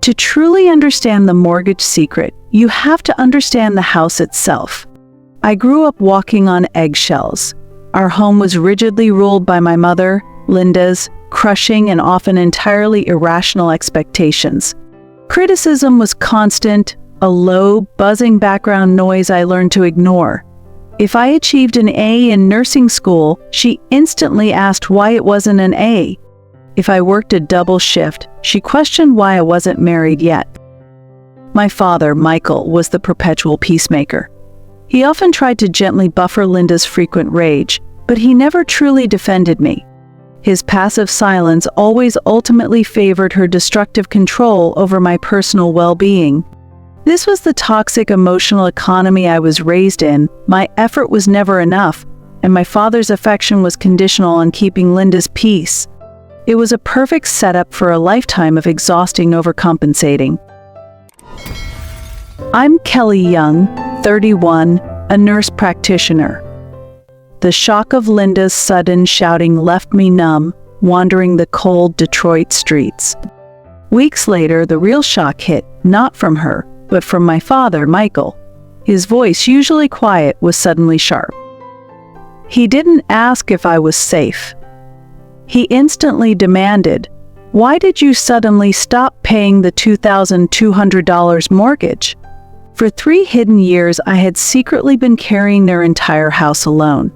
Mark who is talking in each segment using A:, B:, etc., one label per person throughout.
A: To truly understand the mortgage secret, you have to understand the house itself. I grew up walking on eggshells. Our home was rigidly ruled by my mother, Linda's, crushing and often entirely irrational expectations. Criticism was constant, a low, buzzing background noise I learned to ignore. If I achieved an A in nursing school, she instantly asked why it wasn't an A. If I worked a double shift, she questioned why I wasn't married yet. My father, Michael, was the perpetual peacemaker. He often tried to gently buffer Linda's frequent rage, but he never truly defended me. His passive silence always ultimately favored her destructive control over my personal well-being. This was the toxic emotional economy I was raised in. My effort was never enough, and my father's affection was conditional on keeping Linda's peace. It was a perfect setup for a lifetime of exhausting overcompensating. I'm Kelly Young, 31, a nurse practitioner. The shock of Linda's sudden shouting left me numb, wandering the cold Detroit streets. Weeks later, the real shock hit, not from her, but from my father, Michael. His voice, usually quiet, was suddenly sharp. He didn't ask if I was safe. He instantly demanded, "Why did you suddenly stop paying the $2,200 mortgage?" For 3 hidden years, I had secretly been carrying their entire house alone.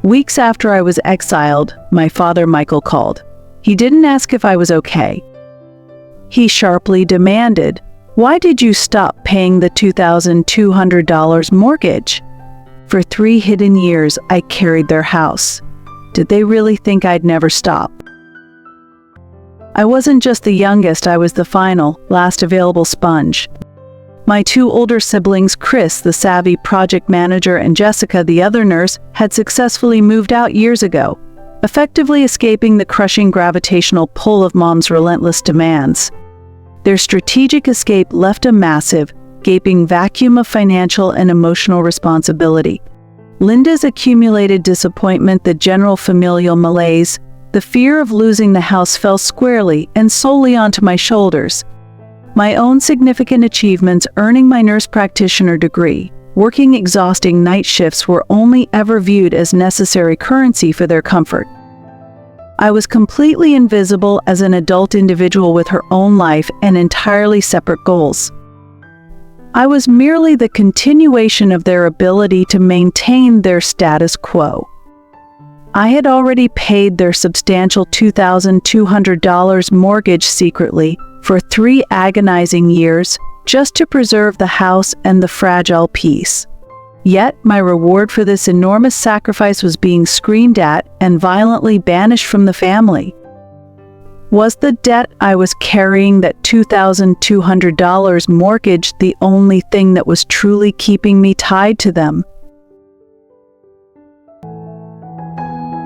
A: Weeks after I was exiled, my father, Michael, called. He didn't ask if I was okay. He sharply demanded, "Why did you stop paying the $2,200 mortgage?" For 3 hidden years, I carried their house. Did they really think I'd never stop? I wasn't just the youngest, I was the final, last available sponge. My 2 older siblings, Chris, the savvy project manager, and Jessica, the other nurse, had successfully moved out years ago, effectively escaping the crushing gravitational pull of Mom's relentless demands. Their strategic escape left a massive, gaping vacuum of financial and emotional responsibility. Linda's accumulated disappointment, the general familial malaise, the fear of losing the house fell squarely and solely onto my shoulders. My own significant achievements, earning my nurse practitioner degree, working exhausting night shifts, were only ever viewed as necessary currency for their comfort. I was completely invisible as an adult individual with her own life and entirely separate goals. I was merely the continuation of their ability to maintain their status quo. I had already paid their substantial $2,200 mortgage secretly for 3 agonizing years just to preserve the house and the fragile peace. Yet, my reward for this enormous sacrifice was being screamed at and violently banished from the family. Was the debt I was carrying, that $2,200 mortgage, the only thing that was truly keeping me tied to them?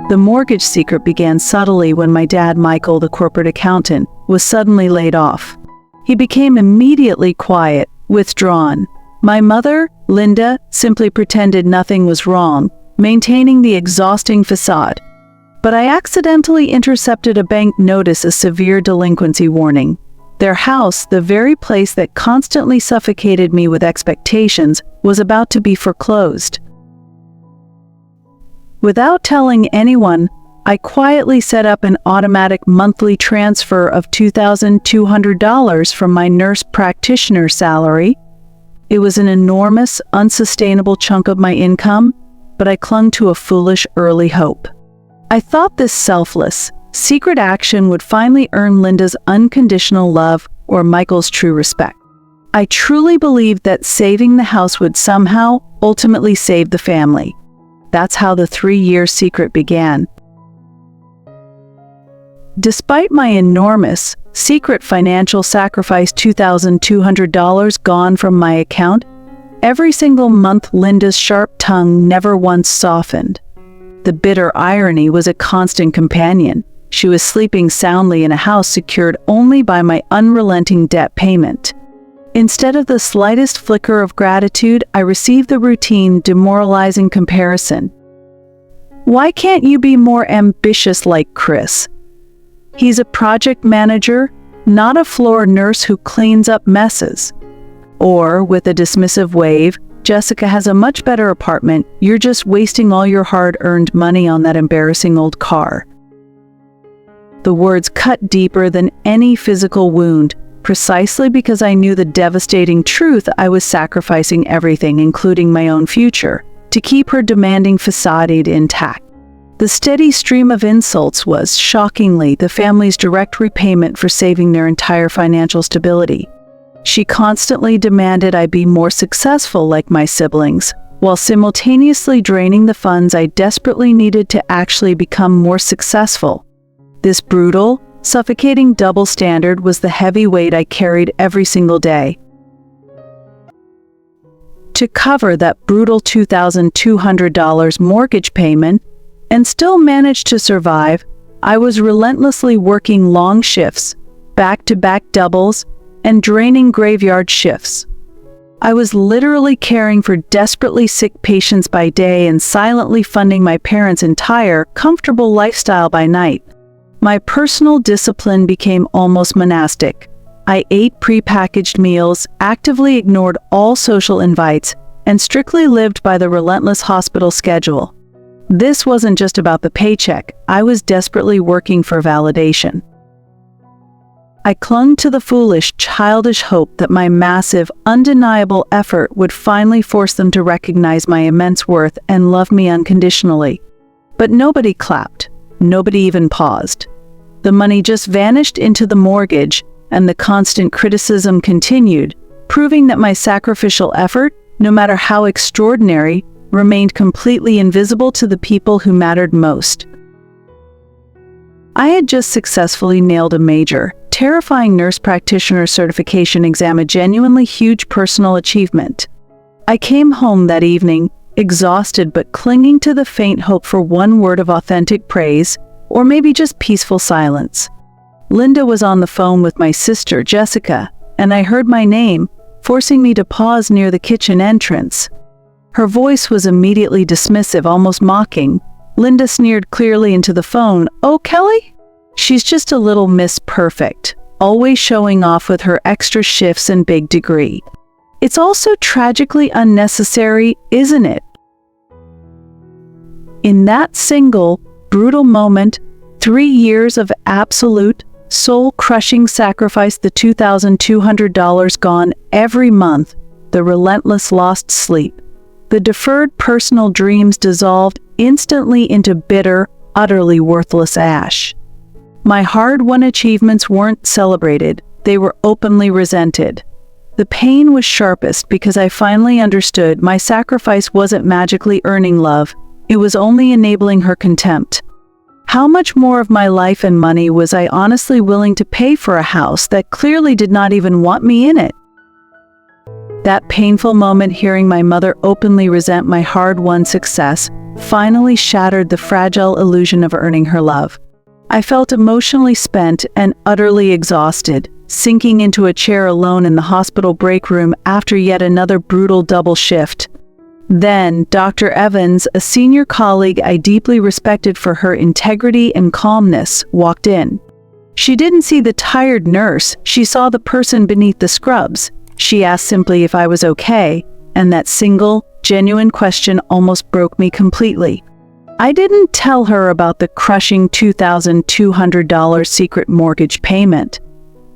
A: The mortgage secret began subtly when my dad, Michael, the corporate accountant, was suddenly laid off. He became immediately quiet, withdrawn. My mother, Linda, simply pretended nothing was wrong, maintaining the exhausting facade. But I accidentally intercepted a bank notice, a severe delinquency warning. Their house, the very place that constantly suffocated me with expectations, was about to be foreclosed. Without telling anyone, I quietly set up an automatic monthly transfer of $2,200 from my nurse practitioner salary. It was an enormous, unsustainable chunk of my income, but I clung to a foolish early hope. I thought this selfless, secret action would finally earn Linda's unconditional love or Michael's true respect. I truly believed that saving the house would somehow, ultimately save the family. That's how the 3-year secret began. Despite my enormous, secret financial sacrifice, $2,200 gone from my account, every single month Linda's sharp tongue never once softened. The bitter irony was a constant companion. She was sleeping soundly in a house secured only by my unrelenting debt payment. Instead of the slightest flicker of gratitude, I received the routine, demoralizing comparison. "Why can't you be more ambitious like Chris? He's a project manager, not a floor nurse who cleans up messes. Or, with a dismissive wave, Jessica has a much better apartment, you're just wasting all your hard-earned money on that embarrassing old car. The words cut deeper than any physical wound, precisely because I knew the devastating truth. I was sacrificing everything, including my own future, to keep her demanding presided intact. The steady stream of insults was, shockingly, the family's direct repayment for saving their entire financial stability. She constantly demanded I be more successful like my siblings, while simultaneously draining the funds I desperately needed to actually become more successful. This brutal, suffocating double standard was the heavy weight I carried every single day. To cover that brutal $2,200 mortgage payment, and still manage to survive, I was relentlessly working long shifts, back-to-back doubles, and draining graveyard shifts. I was literally caring for desperately sick patients by day and silently funding my parents' entire, comfortable lifestyle by night. My personal discipline became almost monastic. I ate prepackaged meals, actively ignored all social invites, and strictly lived by the relentless hospital schedule. This wasn't just about the paycheck, I was desperately working for validation. I clung to the foolish, childish hope that my massive, undeniable effort would finally force them to recognize my immense worth and love me unconditionally. But nobody clapped. Nobody even paused. The money just vanished into the mortgage, and the constant criticism continued, proving that my sacrificial effort, no matter how extraordinary, remained completely invisible to the people who mattered most. I had just successfully nailed a major, terrifying nurse practitioner certification exam, a genuinely huge personal achievement. I came home that evening, exhausted but clinging to the faint hope for one word of authentic praise, or maybe just peaceful silence. Linda was on the phone with my sister, Jessica, and I heard my name, forcing me to pause near the kitchen entrance. Her voice was immediately dismissive, almost mocking. Linda sneered clearly into the phone, "Oh, Kelly? She's just a little Miss Perfect, always showing off with her extra shifts and big degree. It's also tragically unnecessary, isn't it?" In that single, brutal moment, 3 years of absolute, soul-crushing sacrifice, the $2,200 gone every month, the relentless lost sleep, the deferred personal dreams dissolved instantly into bitter, utterly worthless ash. My hard-won achievements weren't celebrated, they were openly resented. The pain was sharpest because I finally understood my sacrifice wasn't magically earning love, it was only enabling her contempt. How much more of my life and money was I honestly willing to pay for a house that clearly did not even want me in it? That painful moment, hearing my mother openly resent my hard-won success, finally shattered the fragile illusion of earning her love. I felt emotionally spent and utterly exhausted, sinking into a chair alone in the hospital break room after yet another brutal double shift. Then, Dr. Evans, a senior colleague I deeply respected for her integrity and calmness, walked in. She didn't see the tired nurse, she saw the person beneath the scrubs. She asked simply if I was okay, and that single, genuine question almost broke me completely. I didn't tell her about the crushing $2,200 secret mortgage payment,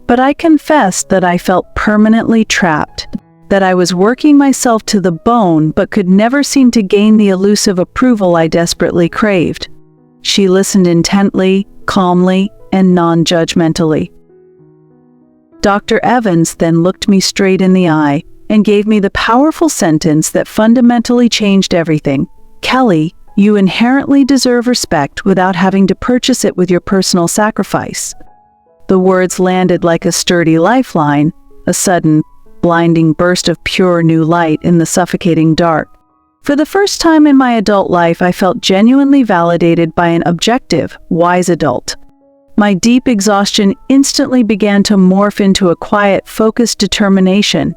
A: but I confessed that I felt permanently trapped, that I was working myself to the bone but could never seem to gain the elusive approval I desperately craved. She listened intently, calmly, and non-judgmentally. Dr. Evans then looked me straight in the eye and gave me the powerful sentence that fundamentally changed everything. "Kelly, you inherently deserve respect without having to purchase it with your personal sacrifice." The words landed like a sturdy lifeline, a sudden, blinding burst of pure new light in the suffocating dark. For the first time in my adult life, I felt genuinely validated by an objective, wise adult. My deep exhaustion instantly began to morph into a quiet, focused determination.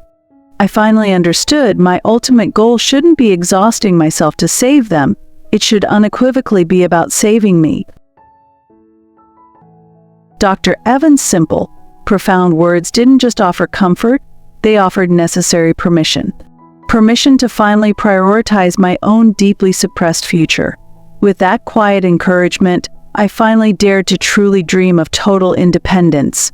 A: I finally understood my ultimate goal shouldn't be exhausting myself to save them, it should unequivocally be about saving me. Dr. Evans' simple, profound words didn't just offer comfort, they offered necessary permission. Permission to finally prioritize my own deeply suppressed future. With that quiet encouragement, I finally dared to truly dream of total independence.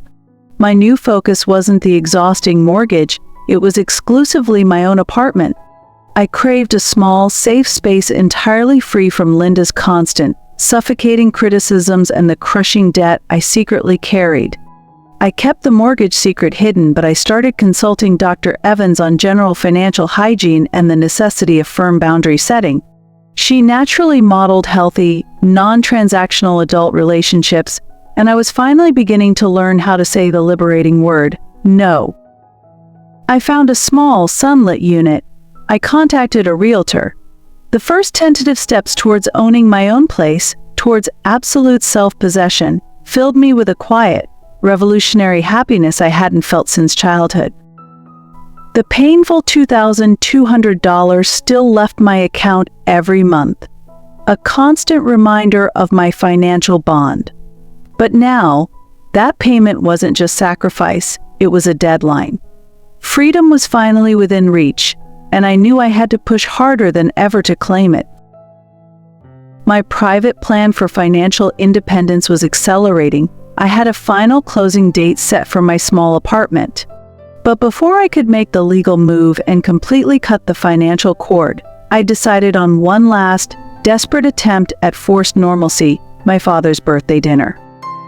A: My new focus wasn't the exhausting mortgage, it was exclusively my own apartment. I craved a small, safe space entirely free from Linda's constant, suffocating criticisms and the crushing debt I secretly carried. I kept the mortgage secret hidden, but I started consulting Dr. Evans on general financial hygiene and the necessity of firm boundary setting. She naturally modeled healthy, non-transactional adult relationships, and I was finally beginning to learn how to say the liberating word, no. I found a small, sunlit unit. I contacted a realtor. The first tentative steps towards owning my own place, towards absolute self-possession, filled me with a quiet, revolutionary happiness I hadn't felt since childhood. The painful $2,200 still left my account every month, a constant reminder of my financial bond. But now, that payment wasn't just sacrifice, it was a deadline. Freedom was finally within reach, and I knew I had to push harder than ever to claim it. My private plan for financial independence was accelerating. I had a final closing date set for my small apartment. But before I could make the legal move and completely cut the financial cord, I decided on one last, desperate attempt at forced normalcy, my father's birthday dinner.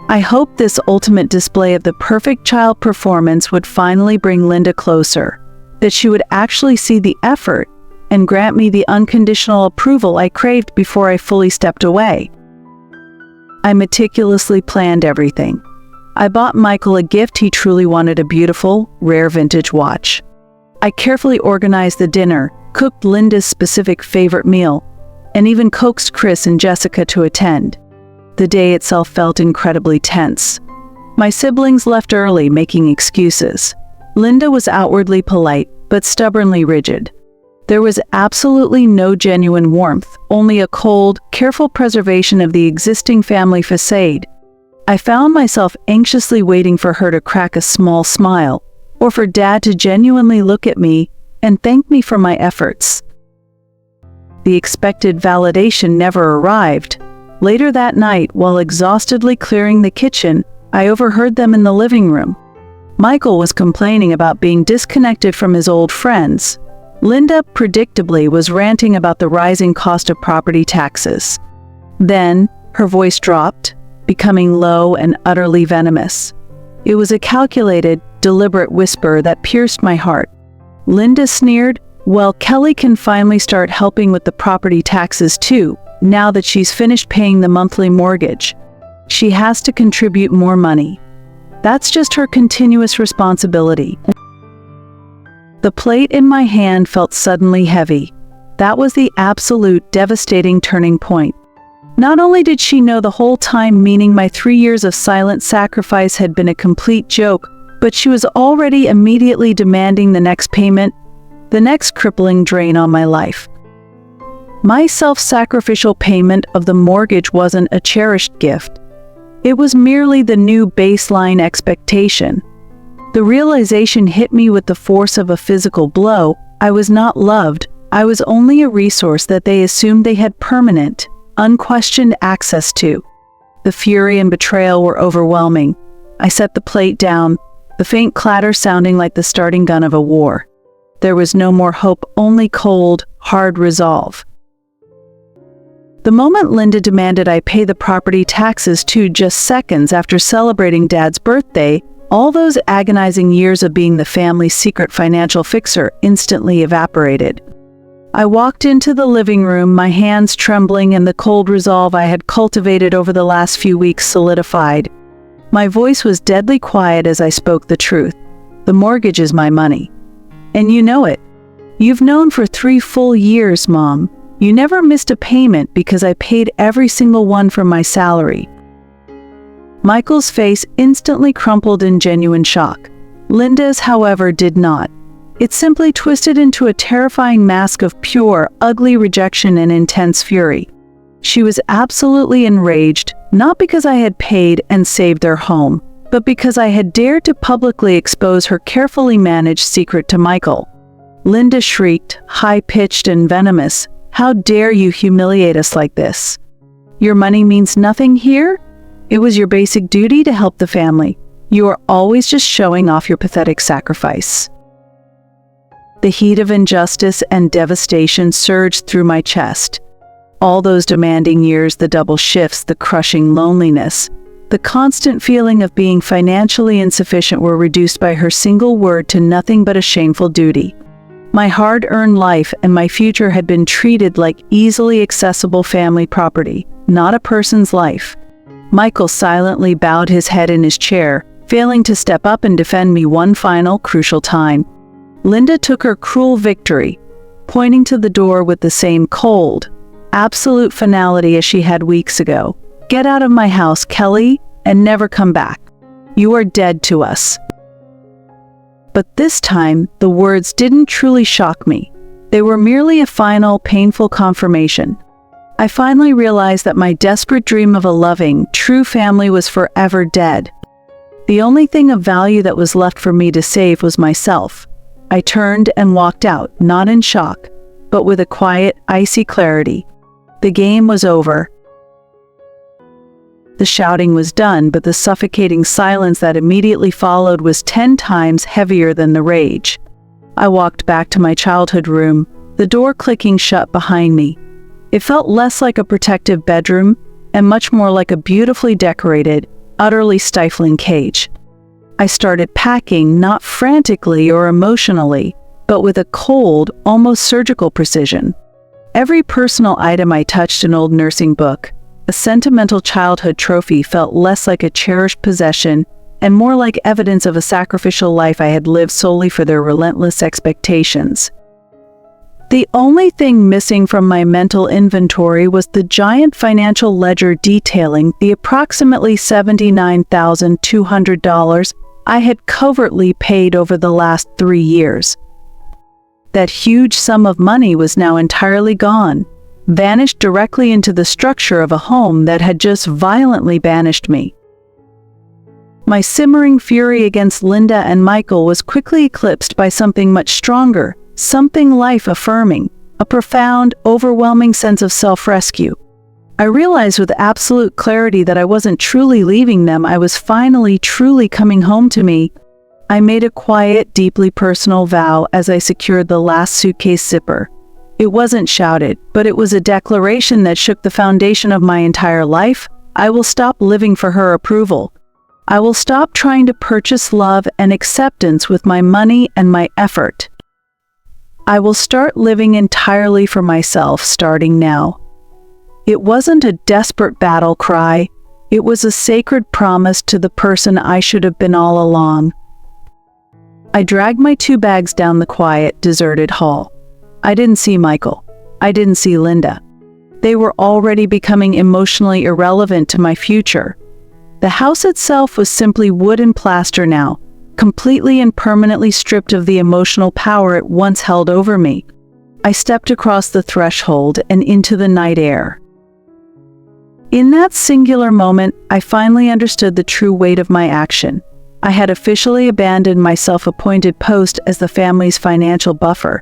A: I hoped this ultimate display of the perfect child performance would finally bring Linda closer, that she would actually see the effort and grant me the unconditional approval I craved before I fully stepped away. I meticulously planned everything. I bought Michael a gift he truly wanted, a beautiful, rare vintage watch. I carefully organized the dinner, cooked Linda's specific favorite meal, and even coaxed Chris and Jessica to attend. The day itself felt incredibly tense. My siblings left early, making excuses. Linda was outwardly polite, but stubbornly rigid. There was absolutely no genuine warmth, only a cold, careful preservation of the existing family facade. I found myself anxiously waiting for her to crack a small smile, or for Dad to genuinely look at me and thank me for my efforts. The expected validation never arrived. Later that night, while exhaustedly clearing the kitchen, I overheard them in the living room. Michael was complaining about being disconnected from his old friends. Linda, predictably, was ranting about the rising cost of property taxes. Then, her voice dropped, becoming low and utterly venomous. It was a calculated, deliberate whisper that pierced my heart. Linda sneered, "Well, Kelly can finally start helping with the property taxes too, now that she's finished paying the monthly mortgage. She has to contribute more money. That's just her continuous responsibility." The plate in my hand felt suddenly heavy. That was the absolute devastating turning point. Not only did she know the whole time, meaning my 3 years of silent sacrifice had been a complete joke, but she was already immediately demanding the next payment, the next crippling drain on my life. My self-sacrificial payment of the mortgage wasn't a cherished gift. It was merely the new baseline expectation. The realization hit me with the force of a physical blow. I was not loved. I was only a resource that they assumed they had permanent, unquestioned access to. The fury and betrayal were overwhelming. I set the plate down, the faint clatter sounding like the starting gun of a war. There was no more hope, only cold, hard resolve. The moment Linda demanded I pay the property taxes too, just seconds after celebrating Dad's birthday, all those agonizing years of being the family's secret financial fixer instantly evaporated. I walked into the living room, my hands trembling, and the cold resolve I had cultivated over the last few weeks solidified. My voice was deadly quiet as I spoke the truth. The mortgage is my money. And you know it. You've known for 3 full years, Mom. You never missed a payment because I paid every single one from my salary. Michael's face instantly crumpled in genuine shock. Linda's, however, did not. It simply twisted into a terrifying mask of pure, ugly rejection and intense fury. She was absolutely enraged, not because I had paid and saved their home, but because I had dared to publicly expose her carefully managed secret to Michael. Linda shrieked, high-pitched and venomous, "How dare you humiliate us like this? Your money means nothing here? It was your basic duty to help the family. You are always just showing off your pathetic sacrifice." The heat of injustice and devastation surged through my chest. All those demanding years, the double shifts, the crushing loneliness, the constant feeling of being financially insufficient were reduced by her single word to nothing but a shameful duty. My hard-earned life and my future had been treated like easily accessible family property, not a person's life. Michael silently bowed his head in his chair, failing to step up and defend me one final crucial time. Linda took her cruel victory, pointing to the door with the same cold, absolute finality as she had weeks ago. "Get out of my house, Kelly, and never come back. You are dead to us." But this time, the words didn't truly shock me. They were merely a final, painful confirmation. I finally realized that my desperate dream of a loving, true family was forever dead. The only thing of value that was left for me to save was myself. I turned and walked out, not in shock, but with a quiet, icy clarity. The game was over. The shouting was done, but the suffocating silence that immediately followed was 10 times heavier than the rage. I walked back to my childhood room, the door clicking shut behind me. It felt less like a protective bedroom and much more like a beautifully decorated, utterly stifling cage. I started packing, not frantically or emotionally, but with a cold, almost surgical precision. Every personal item I touched, an old nursing book, a sentimental childhood trophy, felt less like a cherished possession and more like evidence of a sacrificial life I had lived solely for their relentless expectations. The only thing missing from my mental inventory was the giant financial ledger detailing the approximately $79,200 I had covertly paid over the last 3 years. That huge sum of money was now entirely gone, vanished directly into the structure of a home that had just violently banished me. My simmering fury against Linda and Michael was quickly eclipsed by something much stronger, something life-affirming, a profound, overwhelming sense of self-rescue. I realized with absolute clarity that I wasn't truly leaving them. I was finally, truly coming home to me. I made a quiet, deeply personal vow as I secured the last suitcase zipper. It wasn't shouted, but it was a declaration that shook the foundation of my entire life. I will stop living for her approval. I will stop trying to purchase love and acceptance with my money and my effort. I will start living entirely for myself, starting now. It wasn't a desperate battle cry. It was a sacred promise to the person I should have been all along. I dragged my 2 bags down the quiet, deserted hall. I didn't see Michael. I didn't see Linda. They were already becoming emotionally irrelevant to my future. The house itself was simply wood and plaster now, completely and permanently stripped of the emotional power it once held over me. I stepped across the threshold and into the night air. In that singular moment, I finally understood the true weight of my action. I had officially abandoned my self-appointed post as the family's financial buffer.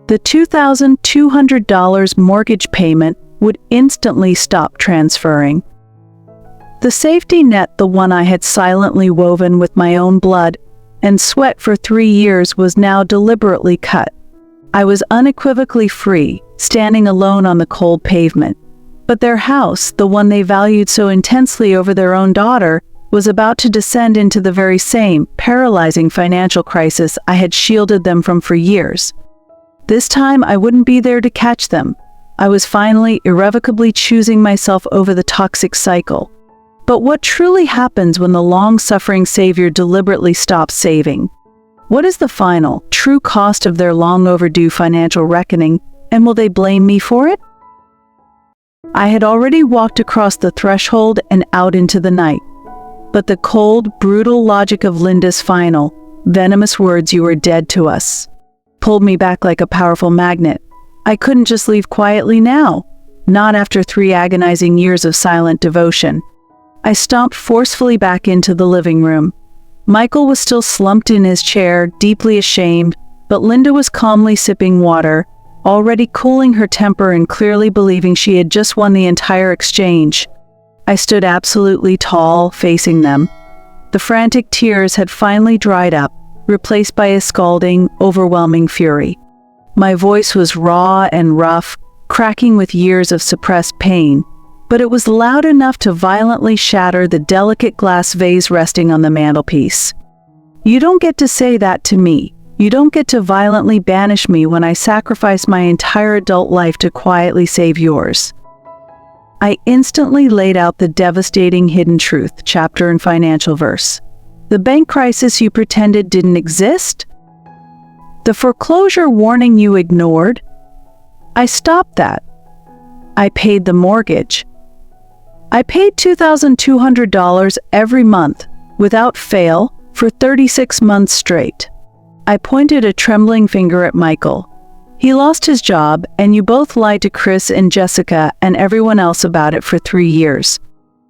A: The $2,200 mortgage payment would instantly stop transferring. The safety net, the one I had silently woven with my own blood and sweat for 3 years, was now deliberately cut. I was unequivocally free, standing alone on the cold pavement. But their house, the one they valued so intensely over their own daughter, was about to descend into the very same paralyzing financial crisis I had shielded them from for years. This time I wouldn't be there to catch them. I was finally, irrevocably choosing myself over the toxic cycle. But what truly happens when the long-suffering savior deliberately stops saving? What is the final, true cost of their long-overdue financial reckoning, and will they blame me for it? I had already walked across the threshold and out into the night. But the cold, brutal logic of Linda's final, venomous words, "You are dead to us," pulled me back like a powerful magnet. I couldn't just leave quietly now, not after 3 agonizing years of silent devotion. I stomped forcefully back into the living room. Michael was still slumped in his chair, deeply ashamed, but Linda was calmly sipping water, already cooling her temper and clearly believing she had just won the entire exchange. I stood absolutely tall, facing them. The frantic tears had finally dried up, replaced by a scalding, overwhelming fury. My voice was raw and rough, cracking with years of suppressed pain, but it was loud enough to violently shatter the delicate glass vase resting on the mantelpiece. "You don't get to say that to me. You don't get to violently banish me when I sacrifice my entire adult life to quietly save yours." I instantly laid out the devastating hidden truth, chapter and financial verse. The bank crisis you pretended didn't exist? The foreclosure warning you ignored? I stopped that. I paid the mortgage. I paid $2,200 every month, without fail, for 36 months straight. I pointed a trembling finger at Michael. He lost his job, and you both lied to Chris and Jessica and everyone else about it for 3 years.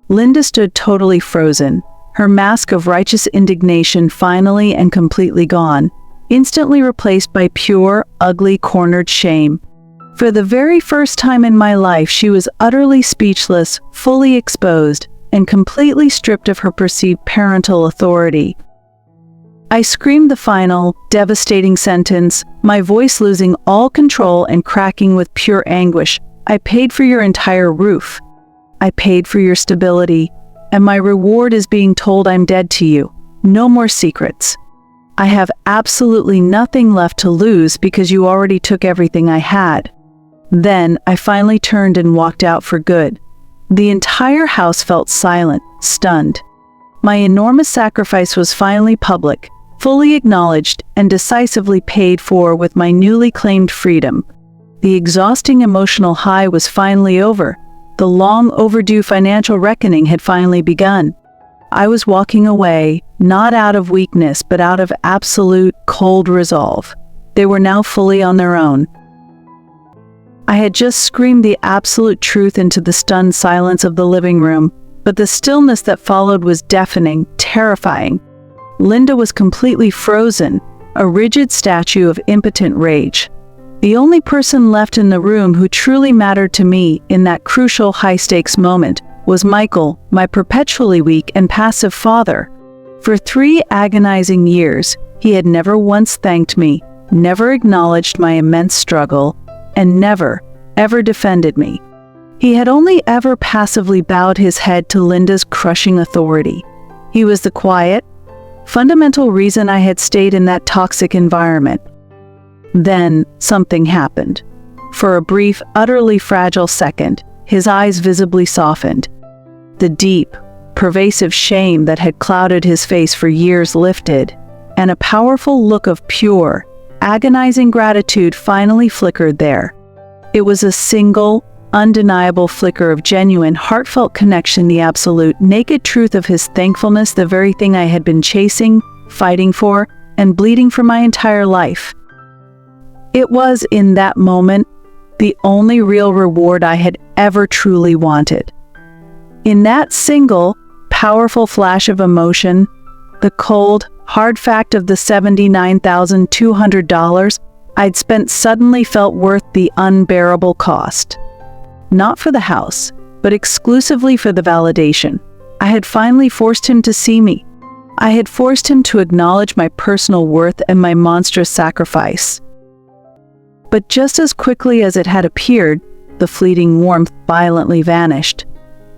A: Linda stood totally frozen, her mask of righteous indignation finally and completely gone, instantly replaced by pure, ugly, cornered shame. For the very first time in my life, she was utterly speechless, fully exposed, and completely stripped of her perceived parental authority. I screamed the final, devastating sentence, my voice losing all control and cracking with pure anguish. I paid for your entire roof. I paid for your stability, and my reward is being told I'm dead to you. No more secrets. I have absolutely nothing left to lose because you already took everything I had. Then I finally turned and walked out for good. The entire house felt silent, stunned. My enormous sacrifice was finally public, fully acknowledged, and decisively paid for with my newly claimed freedom. The exhausting emotional high was finally over. The long overdue financial reckoning had finally begun. I was walking away, not out of weakness, but out of absolute, cold resolve. They were now fully on their own. I had just screamed the absolute truth into the stunned silence of the living room, but the stillness that followed was deafening, terrifying. Linda was completely frozen, a rigid statue of impotent rage. The only person left in the room who truly mattered to me in that crucial high-stakes moment was Michael, my perpetually weak and passive father. For 3 agonizing years, he had never once thanked me, never acknowledged my immense struggle, and never, ever defended me. He had only ever passively bowed his head to Linda's crushing authority. He was the quiet, fundamental reason I had stayed in that toxic environment. Then, something happened. For a brief, utterly fragile second, his eyes visibly softened. The deep, pervasive shame that had clouded his face for years lifted, and a powerful look of pure, agonizing gratitude finally flickered there. It was a single, undeniable flicker of genuine, heartfelt connection, the absolute, naked truth of his thankfulness, the very thing I had been chasing, fighting for, and bleeding for my entire life. It was, in that moment, the only real reward I had ever truly wanted. In that single, powerful flash of emotion, the cold, hard fact of the $79,200 I'd spent suddenly felt worth the unbearable cost. Not for the house, but exclusively for the validation. I had finally forced him to see me. I had forced him to acknowledge my personal worth and my monstrous sacrifice. But just as quickly as it had appeared, the fleeting warmth violently vanished.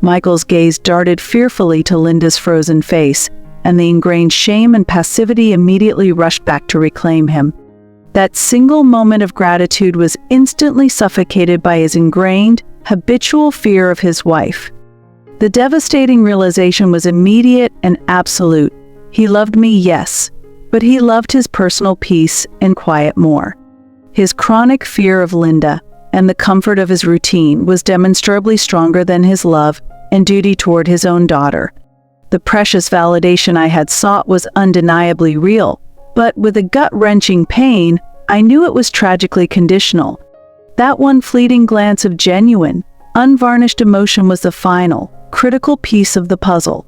A: Michael's gaze darted fearfully to Linda's frozen face, and the ingrained shame and passivity immediately rushed back to reclaim him. That single moment of gratitude was instantly suffocated by his ingrained, habitual fear of his wife. The devastating realization was immediate and absolute. He loved me, yes, but he loved his personal peace and quiet more. His chronic fear of Linda and the comfort of his routine was demonstrably stronger than his love and duty toward his own daughter. The precious validation I had sought was undeniably real, but with a gut-wrenching pain, I knew it was tragically conditional. That one fleeting glance of genuine, Unvarnished emotion was the final, critical piece of the puzzle.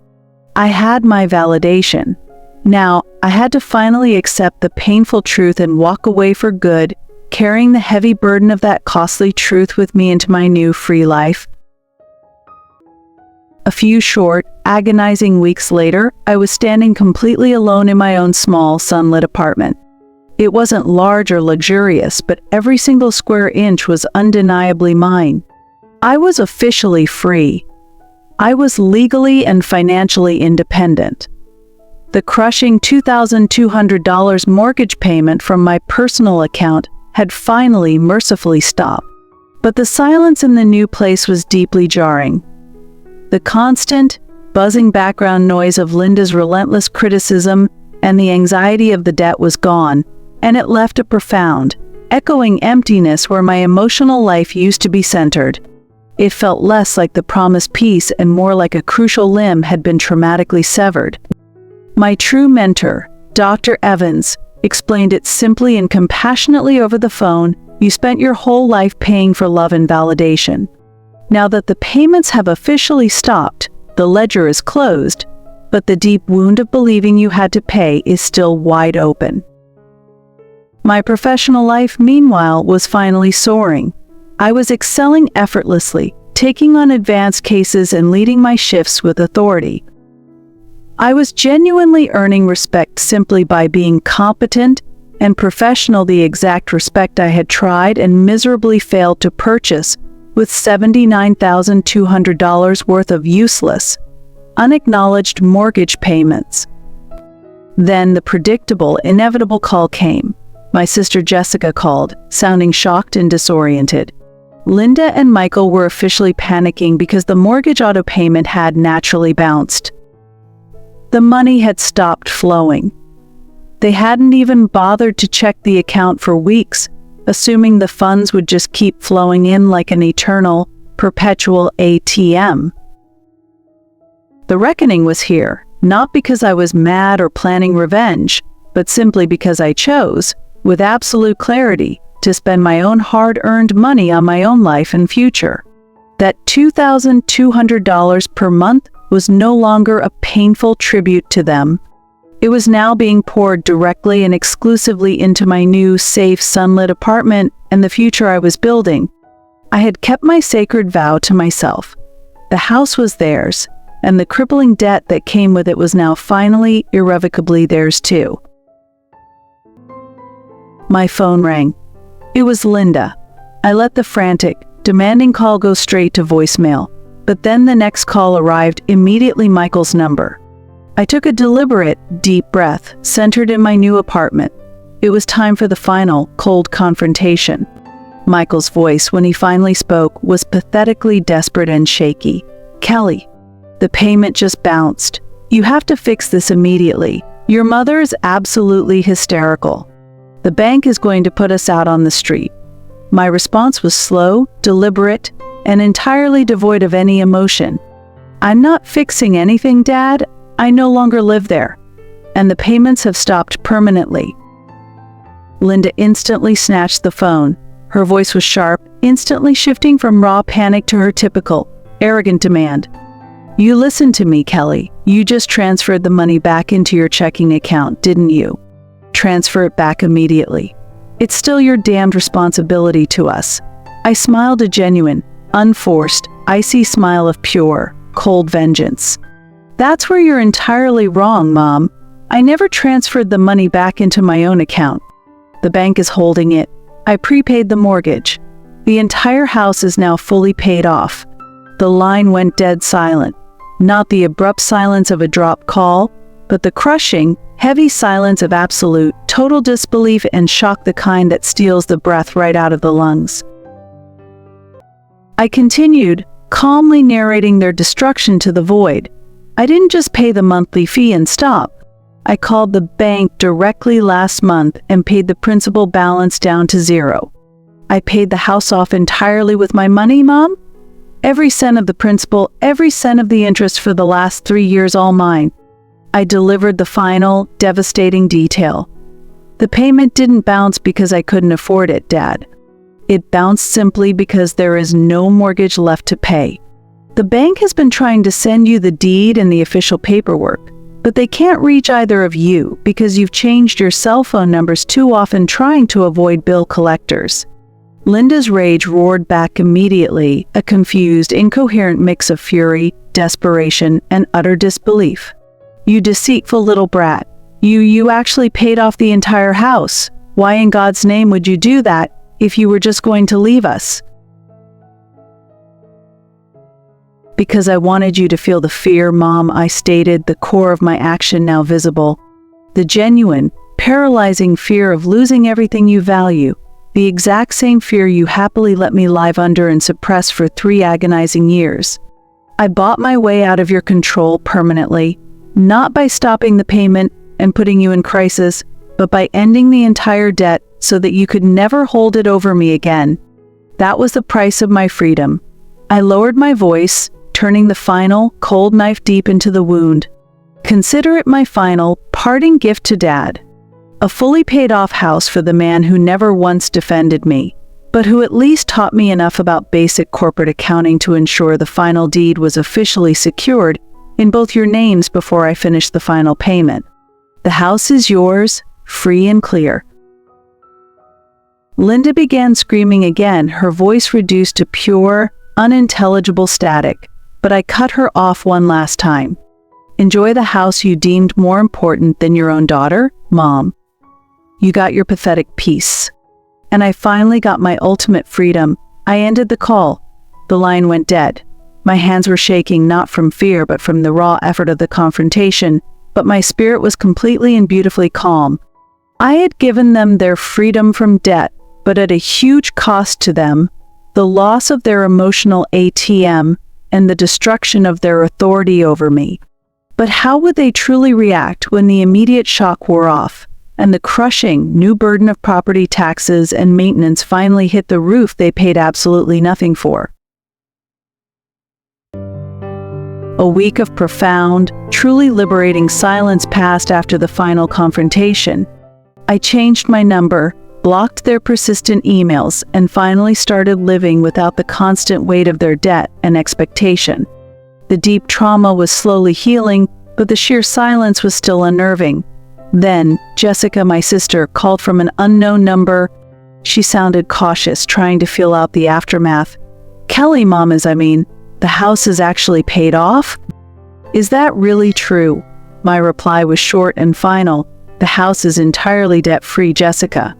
A: I had my validation. Now, I had to finally accept the painful truth and walk away for good, carrying the heavy burden of that costly truth with me into my new free life. A few short, agonizing weeks later, I was standing completely alone in my own small, sunlit apartment. It wasn't large or luxurious, but every single square inch was undeniably mine. I was officially free. I was legally and financially independent. The crushing $2,200 mortgage payment from my personal account had finally mercifully stopped. But the silence in the new place was deeply jarring. The constant, buzzing background noise of Linda's relentless criticism and the anxiety of the debt was gone, and it left a profound, echoing emptiness where my emotional life used to be centered. It felt less like the promised peace and more like a crucial limb had been traumatically severed. My true mentor, Dr. Evans, explained it simply and compassionately over the phone. You spent your whole life paying for love and validation. Now that the payments have officially stopped, the ledger is closed, but the deep wound of believing you had to pay is still wide open. My professional life, meanwhile, was finally soaring. I was excelling effortlessly, taking on advanced cases and leading my shifts with authority. I was genuinely earning respect simply by being competent and professional, the exact respect I had tried and miserably failed to purchase with $79,200 worth of useless, unacknowledged mortgage payments. Then the predictable, inevitable call came. My sister Jessica called, sounding shocked and disoriented. Linda and Michael were officially panicking because the mortgage auto payment had naturally bounced. The money had stopped flowing. They hadn't even bothered to check the account for weeks, assuming the funds would just keep flowing in like an eternal, perpetual ATM. The reckoning was here, not because I was mad or planning revenge, but simply because I chose, with absolute clarity, to spend my own hard-earned money on my own life and future. That $2,200 per month was no longer a painful tribute to them. It was now being poured directly and exclusively into my new, safe, sunlit apartment and the future I was building. I had kept my sacred vow to myself. The house was theirs, and the crippling debt that came with it was now finally, irrevocably theirs too. My phone rang. It was Linda. I let the frantic, demanding call go straight to voicemail, but then the next call arrived, immediately Michael's number. I took a deliberate, deep breath, centered in my new apartment. It was time for the final, cold confrontation. Michael's voice, when he finally spoke, was pathetically desperate and shaky. "Kelly, the payment just bounced. You have to fix this immediately. Your mother is absolutely hysterical. The bank is going to put us out on the street." My response was slow, deliberate, and entirely devoid of any emotion. "I'm not fixing anything, Dad. I no longer live there, and the payments have stopped permanently." Linda instantly snatched the phone. Her voice was sharp, instantly shifting from raw panic to her typical, arrogant demand. "You listened to me, Kelly. You just transferred the money back into your checking account, didn't you? Transfer it back immediately. It's still your damned responsibility to us." I smiled, a genuine, unforced, icy smile of pure, cold vengeance. "That's where you're entirely wrong, Mom. I never transferred the money back into my own account. The bank is holding it. I prepaid the mortgage. The entire house is now fully paid off." The line went dead silent. Not the abrupt silence of a dropped call, but the crushing, heavy silence of absolute, total disbelief and shock, the kind that steals the breath right out of the lungs. I continued, calmly narrating their destruction to the void. I didn't just pay the monthly fee and stop. I called the bank directly last month and paid the principal balance down to zero. I paid the house off entirely with my money, Mom. Every cent of the principal, every cent of the interest for the last 3 years, all mine. I delivered the final, devastating detail. The payment didn't bounce because I couldn't afford it, Dad. It bounced simply because there is no mortgage left to pay. The bank has been trying to send you the deed and the official paperwork, but they can't reach either of you because you've changed your cell phone numbers too often trying to avoid bill collectors. Linda's rage roared back immediately, a confused, incoherent mix of fury, desperation, and utter disbelief. "You deceitful little brat. You actually paid off the entire house. Why in God's name would you do that if you were just going to leave us?" "Because I wanted you to feel the fear, Mom," I stated, the core of my action now visible. "The genuine, paralyzing fear of losing everything you value. The exact same fear you happily let me live under and suppress for 3 agonizing years. I bought my way out of your control permanently, not by stopping the payment and putting you in crisis, but by ending the entire debt so that you could never hold it over me again. That was the price of my freedom." I lowered my voice, turning the final, cold knife deep into the wound. "Consider it my final, parting gift to Dad. A fully paid-off house for the man who never once defended me, but who at least taught me enough about basic corporate accounting to ensure the final deed was officially secured in both your names before I finished the final payment. The house is yours, free and clear." Linda began screaming again, her voice reduced to pure, unintelligible static, but I cut her off one last time. "Enjoy the house you deemed more important than your own daughter, Mom. You got your pathetic peace. And I finally got my ultimate freedom." I ended the call. The line went dead. My hands were shaking not from fear but from the raw effort of the confrontation, but my spirit was completely and beautifully calm. I had given them their freedom from debt, but at a huge cost to them, the loss of their emotional ATM and the destruction of their authority over me. But how would they truly react when the immediate shock wore off, and the crushing new burden of property taxes and maintenance finally hit the roof they paid absolutely nothing for? A week of profound, truly liberating silence passed after the final confrontation. I changed my number, blocked their persistent emails, and finally started living without the constant weight of their debt and expectation. The deep trauma was slowly healing, but the sheer silence was still unnerving. Then, Jessica, my sister, called from an unknown number. She sounded cautious, trying to feel out the aftermath. "Kelly, Mom, the house is actually paid off? Is that really true?" My reply was short and final. "The house is entirely debt-free, Jessica.